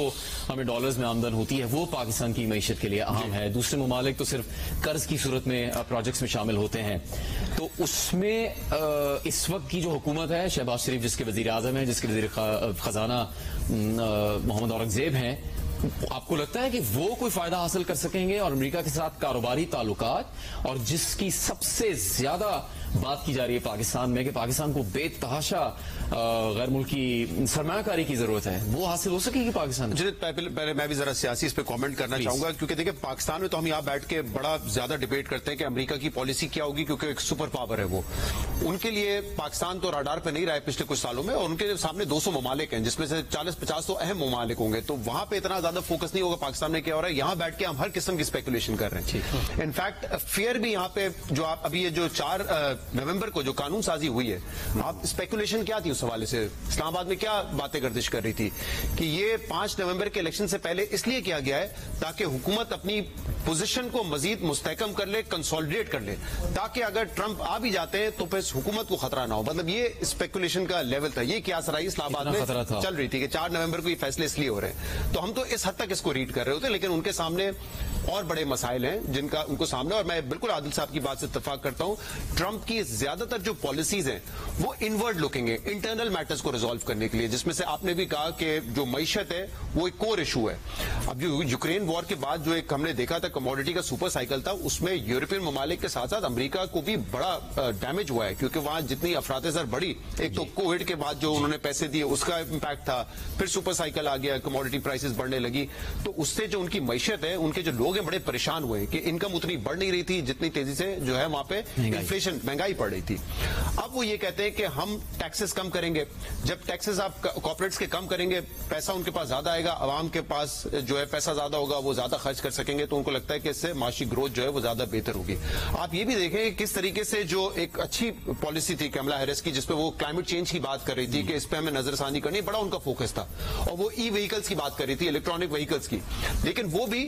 ہمیں ڈالرز میں آمدن ہوتی ہے وہ پاکستان کی معیشت کے لیے اہم ہے۔ دوسرے ممالک تو صرف قرض کی صورت میں پروجیکٹس میں شامل ہوتے ہیں، تو اس میں اس وقت کی جو حکومت ہے، شہباز شریف جس کے وزیر اعظم ہیں، جس کے وزیر خزانہ محمد اورنگزیب ہیں، آپ کو لگتا ہے کہ وہ کوئی فائدہ حاصل کر سکیں گے؟ اور امریکہ کے ساتھ کاروباری تعلقات، اور جس کی سب سے زیادہ बात की जा रही है पाकिस्तान में कि पाकिस्तान को बेतहाशा गैर मुल्की सरमायाकारी की जरूरत है, वो हासिल हो सकेगी पाकिस्तान में? पहले मैं भी जरा सियासी इस पे कमेंट करना चाहूंगा, क्योंकि देखिए पाकिस्तान में तो हम यहाँ बैठ के बड़ा ज्यादा डिबेट करते हैं कि अमेरिका की पॉलिसी क्या होगी, क्योंकि एक सुपर पावर है वो। उनके लिए पाकिस्तान तो राडार पे नहीं रहा है पिछले कुछ सालों में, और उनके सामने 200 ममालिक हैं, जिसमें से 40-50 तो अहम ममालिक होंगे, तो वहां पे इतना ज्यादा फोकस नहीं होगा पाकिस्तान में क्या हो रहा है। यहाँ बैठ के हम हर किस्म की स्पेकुलेशन कर रहे हैं। इनफैक्ट फियर भी यहाँ पे जो आप अभी ये जो 4 नवंबर को जो कानून साजी हुई है, आप स्पेकुलेशन क्या थी उस हवाले से? इस्लामाबाद में क्या बातें गर्दिश कर रही थी कि ये 5 नवंबर के इलेक्शन से पहले इसलिए किया गया है ताकि हुकूमत अपनी पोजीशन को मजीद मुस्तहकम कर ले, कंसोलिडेट कर ले, ताकि अगर ट्रंप आ भी जाते हैं तो फिर हुकूमत को खतरा ना हो। मतलब ये स्पेकुलेशन का लेवल था, ये क्या सराई इस्लामाबाद में चल रही थी कि 4 नवंबर को ये फैसले इसलिए हो रहे हैं। तो हम तो इस हद तक इसको रीड कर रहे होते, लेकिन उनके सामने और बड़े मसाइल हैं जिनका उनको सामने, और मैं बिल्कुल आदिल साहब की बात से इत्तेफाक करता हूं। ट्रंप की ज्यादातर जो पॉलिसीज हैं वो इनवर्ड लुकिंग है, इंटरनल मैटर्स को रिजॉल्व करने के लिए, जिसमें से आपने भी कहा कि जो मईशत है वो एक कोर इशू है। अब जो यूक्रेन वॉर के बाद जो एक हमने देखा था कमोडिटी का सुपर साइकिल था, उसमें यूरोपियन ममालिक के साथ साथ अमेरिका को भी बड़ा डैमेज हुआ है, क्योंकि वहां जितनी अफरातज़र बढ़ी, एक तो कोविड के बाद जो उन्होंने पैसे दिए उसका इम्पैक्ट था, फिर सुपर साइकिल आ गया, कमोडिटी प्राइसेस बढ़ने लगी, तो उससे जो उनकी मईशत है, उनके जो लोग हैं बड़े परेशान हुए कि इनकम उतनी बढ़ नहीं रही थी जितनी तेजी से जो है वहां पे इन्फ्लेशन, महंगाई बढ़ रही थी। अब वो ये कहते हैं कि हम टैक्सेस कम करेंगे, जब टैक्सेस आप कॉर्पोरेट्स के कम करेंगे, पैसा उनके पास ज्यादा आएगा, आवाम के पास जो है पैसा ज्यादा होगा, वो ज्यादा खर्च कर सकेंगे, तो उनको लगता है कि इससे माशी ग्रोथ जो है वो ज्यादा बेहतर होगी। आप ये भी देखें कि किस तरीके से जो एक अच्छी पॉलिसी थी कमला हैरिस की, जिसपे वो क्लाइमेट चेंज की बात कर रही थी कि इस पे हमें नजरसानी करनी, बड़ा उनका फोकस था, और वो ई व्हीकल्स की बात कर रही थी, इलेक्ट्रॉनिक व्हीकल्स की, लेकिन वो भी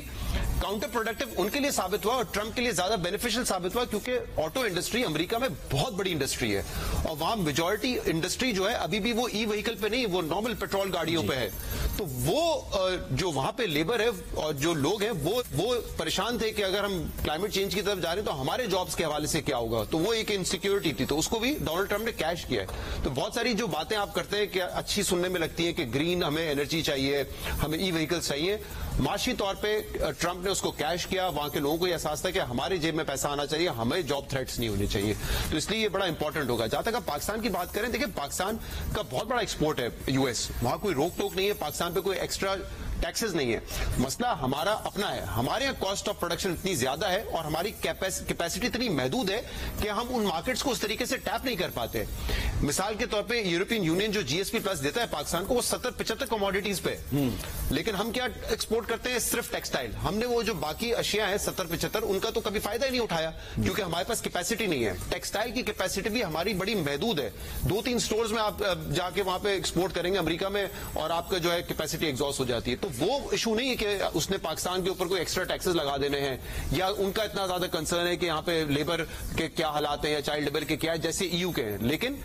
काउंटर प्रोडक्टिव उनके लिए साबित हुआ और ट्रंप के लिए ज्यादा बेनिफिशियल साबित हुआ, क्योंकि ऑटो इंडस्ट्री अमेरिका में बहुत बड़ी इंडस्ट्री है, और वहां मेजॉरिटी इंडस्ट्री जो है अभी भी वो ई व्हीकल पे नहीं, वो नॉर्मल पेट्रोल गाड़ियों पे है। तो वो जो वहां पे लेबर है और जो लोग हैं वो परेशान थे कि अगर हम क्लाइमेट चेंज की तरफ जा रहे हैं तो हमारे जॉब्स के हवाले से क्या होगा, तो वो एक इनसिक्योरिटी थी, तो उसको भी डोनाल्ड ट्रंप ने कैश किया है। तो बहुत सारी जो बातें आप करते हैं कि अच्छी सुनने में लगती है कि ग्रीन हमें एनर्जी चाहिए, हमें ई व्हीकल्स चाहिए, माशी तौर पे ट्रंप ने उसको कैश किया, वहां के लोगों को यह एहसास था कि हमारी जेब में पैसा आना चाहिए, हमें जॉब थ्रेट्स नहीं होने चाहिए, तो इसलिए ये बड़ा इंपॉर्टेंट होगा। जहां तक आप पाकिस्तान की बात करें, देखिए पाकिस्तान का बहुत बड़ा एक्सपोर्ट है यूएस, वहां कोई रोक टोक नहीं है, पाकिस्तान पे कोई एक्स्ट्रा टैक्सेस नहीं है, मसला हमारा अपना है, हमारे यहाँ कॉस्ट ऑफ प्रोडक्शन इतनी ज्यादा है और हमारी कैपेसिटी इतनी महदूद है कि हम उन मार्केट्स को उस तरीके से टैप नहीं कर पाते। मिसाल के तौर पे यूरोपियन यूनियन जो जीएसपी प्लस देता है पाकिस्तान को, वो 70-75 कमोडिटीज पे, लेकिन हम क्या एक्सपोर्ट करते हैं, सिर्फ टेक्सटाइल। हमने वो जो बाकी अशिया है 70-75, उनका तो कभी फायदा ही नहीं उठाया, क्योंकि हमारे पास कैपेसिटी नहीं है। टेक्सटाइल की कैपेसिटी भी हमारी बड़ी महदूद है, 2-3 स्टोर्स में आप जाके वहां पे एक्सपोर्ट करेंगे अमेरिका में और आपका जो है कैपेसिटी एग्जॉस्ट हो जाती है। तो वो इशू नहीं है कि उसने पाकिस्तान के ऊपर कोई एक्स्ट्रा टैक्सेस लगा देने हैं, या उनका इतना ज्यादा कंसर्न है कि यहाँ पे लेबर के क्या हालात हैं या चाइल्ड लेबर के क्या है, जैसे ईयू के हैं, लेकिन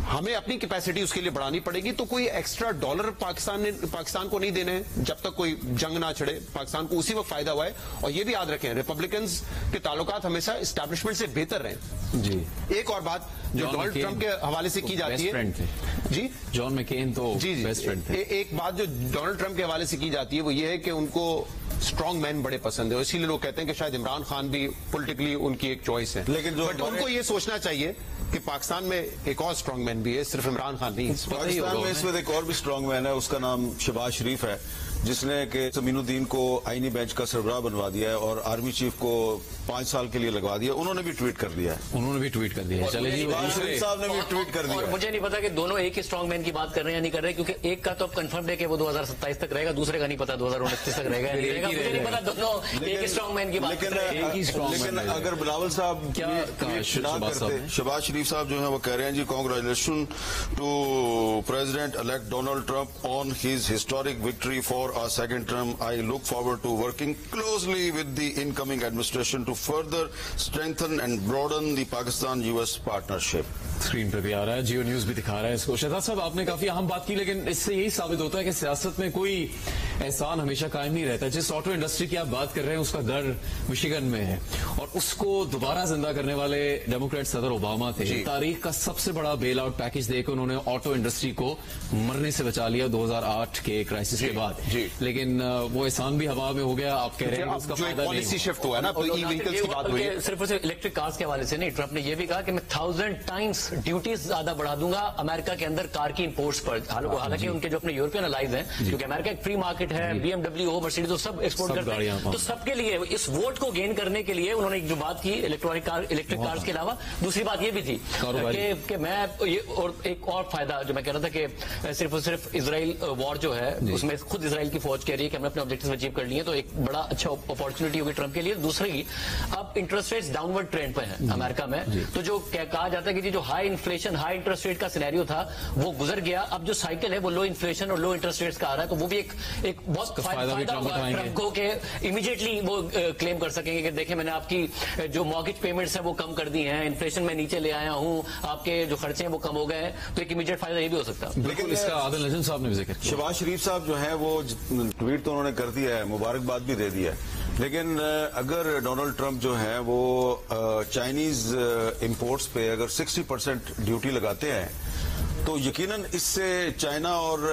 हमें अपनी कैपेसिटी उसके लिए बढ़ानी पड़ेगी। तो कोई एक्स्ट्रा डॉलर पाकिस्तान को नहीं देने हैं जब तक कोई जंग ना छिड़े, पाकिस्तान को उसी वक्त फायदा हुआ है। और ये भी याद रखें, रिपब्लिकन्स के ताल्लुकात हमेशा एस्टैब्लिशमेंट से बेहतर रहे। जी एक और बात जो डोनाल्ड ट्रंप के हवाले से की जाती है, जी जॉन मैकेन तो बेस्ट फ्रेंड थे। एक बात जो डोनाल्ड ट्रंप के हवाले से की जाती है वो ये है कि उनको स्ट्रॉन्ग मैन बड़े पसंद है, इसीलिए लोग कहते हैं कि शायद इमरान खान भी पॉलिटिकली उनकी एक चॉइस है, लेकिन बट उनको ये सोचना चाहिए कि पाकिस्तान में एक और स्ट्रांग मैन भी है, सिर्फ इमरान खान नहीं। पाकिस्तान में इस वक्त एक और भी स्ट्रांग मैन है, उसका नाम शहबाज शरीफ है, जिसने कि ज़मीनुद्दीन को आईनी बेंच का सरबराह बनवा दिया है और आर्मी चीफ को 5 साल के लिए लगवा दिया। उन्होंने भी ट्वीट कर दिया है, चले जी शरीफ साहब ने भी ट्वीट कर दिया। मुझे नहीं पता कि दोनों एक ही स्ट्रांग मैन की बात कर रहे हैं या नहीं कर रहे, क्योंकि एक का तो अब कंफर्म है कि वो 2027 तक रहेगा, दूसरे का नहीं पता 2029 तक रहेगा या नहीं रहेगा। मुझे नहीं पता, दोनों एक ही स्ट्रांग मैन की बात कर रहे हैं। लेकिन अगर बिलावल साहब क्या करते, शहबाज शरीफ साहब जो है वो कह रहे हैं जी, congratulation to president elect Donald Trump on his historic victory for a second term. I look forward to working closely with the incoming administration to further strengthen and broaden the Pakistan-US partnership. Screen पे भी आ रहा है, जियो news भी दिखा रहा है इसको। शहजाद साहब आपने काफी अहम बात की, लेकिन इससे यही साबित होता है कि सियासत में कोई एहसान हमेशा कायम नहीं रहता। जिस ऑटो इंडस्ट्री की आप बात कर रहे हैं उसका घर मिशिगन में है और उसको दोबारा जिंदा करने वाले डेमोक्रेट सदर ओबामा थे। तारीख का सबसे बड़ा बेल आउट पैकेज देकर उन्होंने ऑटो इंडस्ट्री को मरने से बचा लिया 2008 के क्राइसिस के बाद। लेकिन वो एहसान भी हवा में हो गया. आप कह रहे हैं कि उसका जो एक फायदा पॉलिसी नहीं. शिफ्ट हुआ है ना, तो ई व्हीकल्स की बात हुई है. सिर्फ और सिर्फ इलेक्ट्रिक कार्स के हवाले से नहीं, ट्रंप ने यह भी कहा कि मैं 1000 टाइम्स ड्यूटीज ज्यादा बढ़ा दूंगा अमेरिका के अंदर कार की इंपोर्ट्स पर. हालांकि उनके जो अपने यूरोपियन अलाइज हैं, क्योंकि अमेरिका एक फ्री मार्केट है, BMW हो, मर्सिडीज हो, सब एक्सपोर्ट करते हैं. तो सबके लिए इस वोट को गेन करने के लिए उन्होंने जो बात की इलेक्ट्रिक कार्स के अलावा दूसरी बात ये भी थी कि मैं ये और एक और फायदा जो मैं कह रहा था कि सिर्फ और सिर्फ इजराइल वॉर जो है उसमें खुद इजराइल की फौज कह रही है कि हमने अपने ऑब्जेक्टिव अचीव कर लिए, तो एक बड़ा अच्छा अपॉर्चुनिटी होगी ट्रंप के लिए. दूसरी, अब इंटरेस्ट रेट्स डाउनवर्ड ट्रेंड पे है अमेरिका में, तो जो कहा जाता है कि जो high inflation high interest rate का सिनेरियो था वो गुजर गया. अब जो साइकिल है वो लो इन्फ्लेशन और लो इंटरेस्ट रेट्स का आ रहा है, तो वो भी एक बहुत फायदा होगा ट्रंप को कि इमीडिएटली वो क्लेम कर सकेंगे कि देखें मैंने आपकी जो मॉर्गेज पेमेंट्स है वो कम कर दी हैं, इन्फ्लेशन में नीचे ले आया हूं, आपके जो खर्चे हैं वो कम हो गए हैं. तो एक इमीडिएट फायदा ये भी हो सकता है. बिल्कुल, इसका आदिल नजम साहब ने भी जिक्र किया. शहबाज शरीफ साहब जो है वो ट्वीट तो उन्होंने कर दिया है, मुबारकबाद भी दे दिया है, लेकिन अगर डोनाल्ड ट्रंप जो है वो चाइनीज इंपोर्ट्स पे अगर 60% ड्यूटी लगाते हैं तो यकीनन इससे चाइना और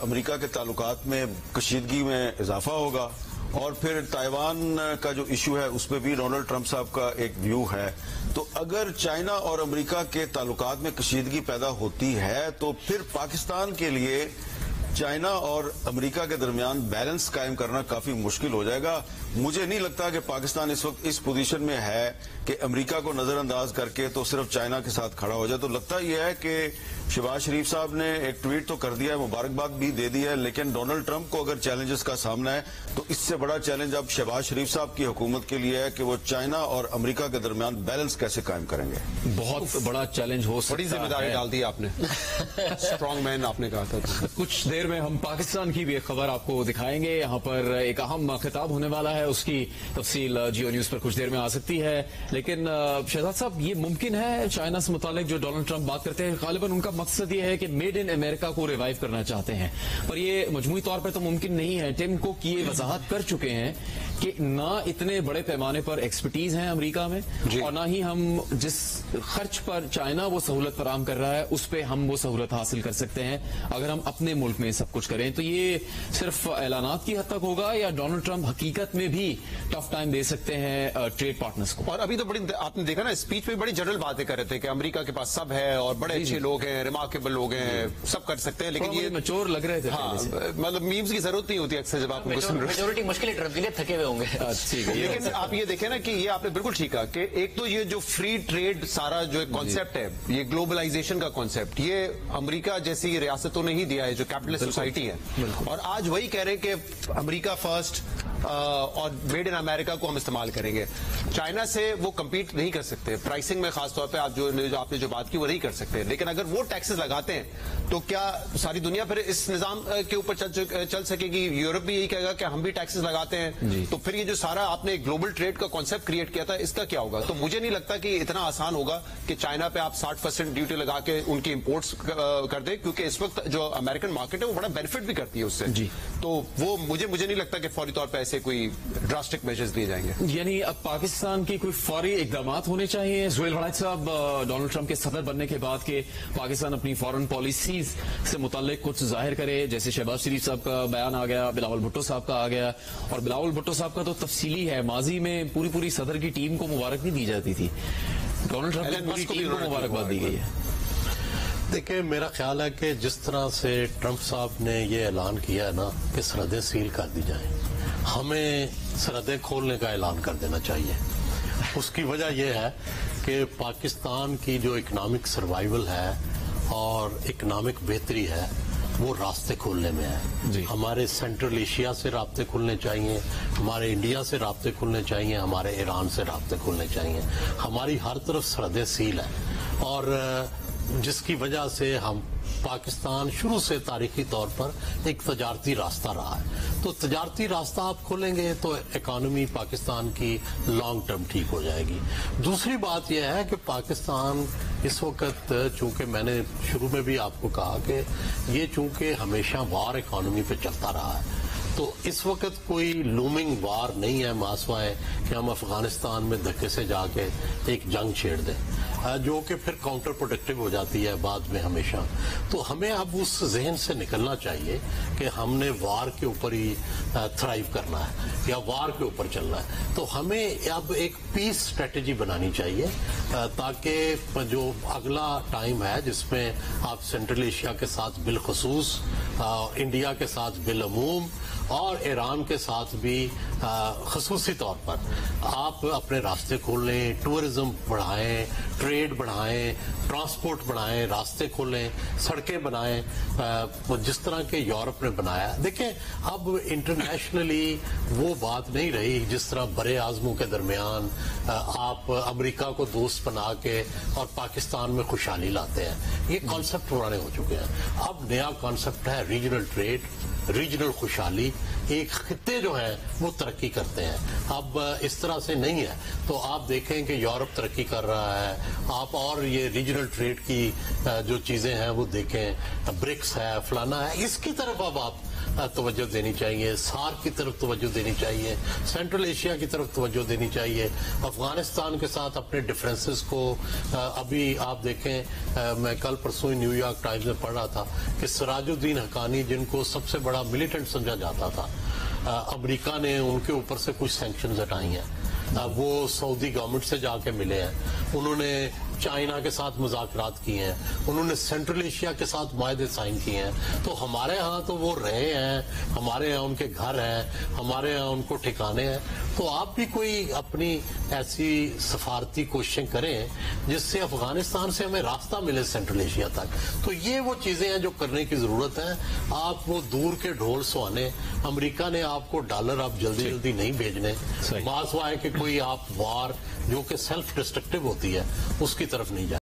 अमेरिका के ताल्लुकात में कशीदगी में इजाफा होगा. और फिर ताइवान का जो इशू है उस पर भी डोनाल्ड ट्रंप साहब का एक व्यू है. तो अगर चाइना और अमेरिका के ताल्लुकात में कशीदगी पैदा होती है तो फिर पाकिस्तान के लिए चाइना और अमेरिका के दरमियान बैलेंस कायम करना काफी मुश्किल हो जाएगा. मुझे नहीं लगता कि पाकिस्तान इस वक्त इस पोजीशन में है कि अमेरिका को नजरअंदाज करके तो सिर्फ चाइना के साथ खड़ा हो जाए. तो लगता यह है कि शहबाज शरीफ साहब ने एक ट्वीट तो कर दिया है, मुबारकबाद भी दे दी है, लेकिन डोनाल्ड ट्रंप को अगर चैलेंजेस का सामना है तो इससे बड़ा चैलेंज अब शहबाज शरीफ साहब की हुकूमत के लिए है कि वो चाइना और अमेरिका के दरमियान बैलेंस कैसे कायम करेंगे. बहुत बड़ा चैलेंज हो सकता है. बड़ी जिम्मेदारी डाल दी आपने. स्ट्रॉन्ग मैन आपने कहा था. कुछ देर में हम पाकिस्तान की भी एक खबर आपको दिखाएंगे. यहाँ पर एक अहम खिताब होने वाला है, उसकी तफसील जियो न्यूज पर कुछ देर में आ सकती है. लेकिन शहजाद साहब, ये मुमकिन है चाइना से मुतालिक जो डोनाल्ड ट्रंप बात करते हैं, गालिबन उनका मकसद ये है कि मेड इन अमेरिका को रिवाइव करना चाहते हैं, पर ये मजमूई तौर पर तो मुमकिन नहीं है. टिम कुक ये वजाहत कर चुके हैं कि ना इतने बड़े पैमाने पर एक्सपर्टीज है अमेरिका में, और ना ही हम जिस खर्च पर चाइना वो सहूलत फराहम कर रहा है उस पर हम वो सहूलत हासिल कर सकते हैं अगर हम अपने मुल्क में सब कुछ करें. तो ये सिर्फ ऐलानात की हद तक होगा या डोनाल्ड ट्रंप हकीकत में भी टफ टाइम दे सकते हैं ट्रेड पार्टनर्स को? और अभी तो बड़ी आपने देखा ना, स्पीच में बड़ी जनरल बातें कर रहे थे कि अमेरिका के पास सब है और बड़े अच्छे लोग हैं, रिमार्केबल लोग हैं, सब कर सकते हैं, लेकिन ये मैच्योर लग रहे थे. हाँ, मतलब मीम्स की जरूरत नहीं होती अक्सर जब आप मेजोरिटी मुश्किल है ट्रंप के लिए, थके हुए होंगे. ठीक है, लेकिन आप ये देखें ना कि ये आपने बिल्कुल ठीक कहा कि एक तो ये जो फ्री ट्रेड सारा जो एक कॉन्सेप्ट है, ये ग्लोबलाइजेशन का कॉन्सेप्ट, ये अमेरिका जैसी रियासतों ने ही दिया है जो कैपिटलिस्ट सोसाइटी है. और आज वही कह रहे हैं कि अमेरिका फर्स्ट और मेड इन अमेरिका को हम इस्तेमाल करेंगे. चाइना से वो कम्पीट नहीं कर सकते प्राइसिंग में, खासतौर पे आप जो आपने जो बात की वो नहीं कर सकते. लेकिन अगर वो टैक्सेस लगाते हैं तो क्या सारी दुनिया फिर इस निजाम के ऊपर चल सकेगी? यूरोप भी यही कहेगा कि हम भी टैक्सेस लगाते हैं, तो फिर ये जो सारा आपने ग्लोबल ट्रेड का कॉन्सेप्ट क्रिएट किया था इसका क्या होगा? तो मुझे नहीं लगता कि इतना आसान होगा कि चाइना पे आप 60% ड्यूटी लगा के उनकी इंपोर्ट्स कर दे, क्योंकि इस वक्त जो अमेरिकन मार्केट है वो बड़ा बेनिफिट भी करती है उससे. तो वो मुझे नहीं लगता कि फौरी तौर पर कोई ड्रास्टिक मेजर्स दिए जाएंगे. यानी अब पाकिस्तान की कोई फौरी इकदामात होने चाहिए. जुएल वड़ाइच साहब, डोनाल्ड ट्रंप के सदर बनने के बाद के पाकिस्तान अपनी फॉरेन पॉलिसीज से मुताल्लिक कुछ जाहिर करे, जैसे शहबाज शरीफ साहब का बयान आ गया, बिलावल भुट्टो साहब का आ गया, और बिलावल भुट्टो साहब का तो तफसीली है. माजी में पूरी सदर की टीम को मुबारक नहीं दी जाती थी, डोनाल्ड ट्रंप की पूरी टीम को मुबारकबाद दी गई है. देखिए, मेरा ख्याल है कि जिस तरह से ट्रंप साहब ने ये ऐलान किया है ना कि सरहदें सील कर दी जाएं, हमें सरहदें खोलने का ऐलान कर देना चाहिए. उसकी वजह यह है कि पाकिस्तान की जो इकोनॉमिक सर्वाइवल है और इकोनॉमिक बेहतरी है वो रास्ते खोलने में है. हमारे सेंट्रल एशिया से रास्ते खुलने चाहिए, हमारे इंडिया से रास्ते खुलने चाहिए, हमारे ईरान से रास्ते खुलने चाहिए. हमारी हर तरफ सरहदें सील है और जिसकी वजह से हम पाकिस्तान शुरू से तारीखी तौर पर एक तजारती रास्ता रहा है. तो तजारती रास्ता आप खोलेंगे तो इकॉनमी पाकिस्तान की लॉन्ग टर्म ठीक हो जाएगी. दूसरी बात यह है कि पाकिस्तान इस वक्त, चूंकि मैंने शुरू में भी आपको कहा कि ये चूंकि हमेशा वार इकॉनमी पे चलता रहा है, تو اس وقت کوئی لومنگ وار نہیں ہے ماسوائے کہ ہم افغانستان میں دھکے سے جا کے ایک جنگ چھیڑ دیں، جو کہ پھر کاؤنٹر پروڈکٹیو ہو جاتی ہے بعد میں ہمیشہ. تو ہمیں اب اس ذہن سے نکلنا چاہیے کہ ہم نے وار کے اوپر ہی تھرائیو کرنا ہے یا وار کے اوپر چلنا ہے. تو ہمیں اب ایک پیس اسٹریٹجی بنانی چاہیے تاکہ جو اگلا ٹائم ہے جس میں آپ سینٹرل ایشیا کے ساتھ بالخصوص، انڈیا کے ساتھ بالعموم اور ایران کے ساتھ بھی خصوصی طور پر آپ اپنے راستے کھول لیں، ٹورزم بڑھائیں، ٹریڈ بڑھائیں، ٹرانسپورٹ بڑھائیں، راستے کھولیں، سڑکیں بنائیں جس طرح کے یورپ نے بنایا. دیکھیں اب انٹرنیشنلی وہ بات نہیں رہی جس طرح برے اعظموں کے درمیان آپ امریکہ کو دوست بنا کے اور پاکستان میں خوشحالی لاتے ہیں. یہ کانسیپٹ پرانے ہو چکے ہیں. اب نیا کانسیپٹ ہے ریجنل ٹریڈ، ریجنل خوشحالی. ایک خطے جو ہیں وہ ترقی کرتے ہیں. اب اس طرح سے نہیں ہے. تو آپ دیکھیں کہ یورپ ترقی کر رہا ہے، آپ اور یہ ریجنل ٹریڈ کی جو چیزیں ہیں وہ دیکھیں، برکس ہے، فلانا ہے، اس کی طرف اب آپ توجہ دینی چاہیے. سارک کی طرف توجہ دینی چاہیے، سینٹرل ایشیا کی طرف توجہ دینی چاہیے. افغانستان کے ساتھ اپنے ڈفرینسز کو ابھی آپ دیکھیں، میں کل پرسوں نیو یارک ٹائمز میں پڑھ رہا تھا کہ سراج الدین حقانی جن کو سب سے بڑا ملیٹنٹ سمجھا جاتا تھا، امریکہ نے ان کے اوپر سے کچھ سینکشنز ہٹائی ہیں. وہ سعودی گورنمنٹ سے جا کے ملے ہیں، انہوں نے چائنا کے ساتھ مذاکرات کیے ہیں، انہوں نے سینٹرل ایشیا کے ساتھ معاہدے سائن کیے ہیں. تو ہمارے ہاں تو وہ رہے ہیں، ہمارے ہاں ان کے گھر ہیں، ہمارے ہاں ان کو ٹھکانے ہیں. تو آپ بھی کوئی اپنی ایسی سفارتی کوششیں کریں جس سے افغانستان سے ہمیں راستہ ملے سینٹرل ایشیا تک. تو یہ وہ چیزیں ہیں جو کرنے کی ضرورت ہے. آپ وہ دور کے ڈھول سوانے، امریکہ نے آپ کو ڈالر آپ جلدی جلدی نہیں بھیجنے. بات ہوا ہے کہ کوئی آپ وار جو کہ سیلف ڈسٹرکٹیو ہوتی ہے اس کی طرف نہیں جائے.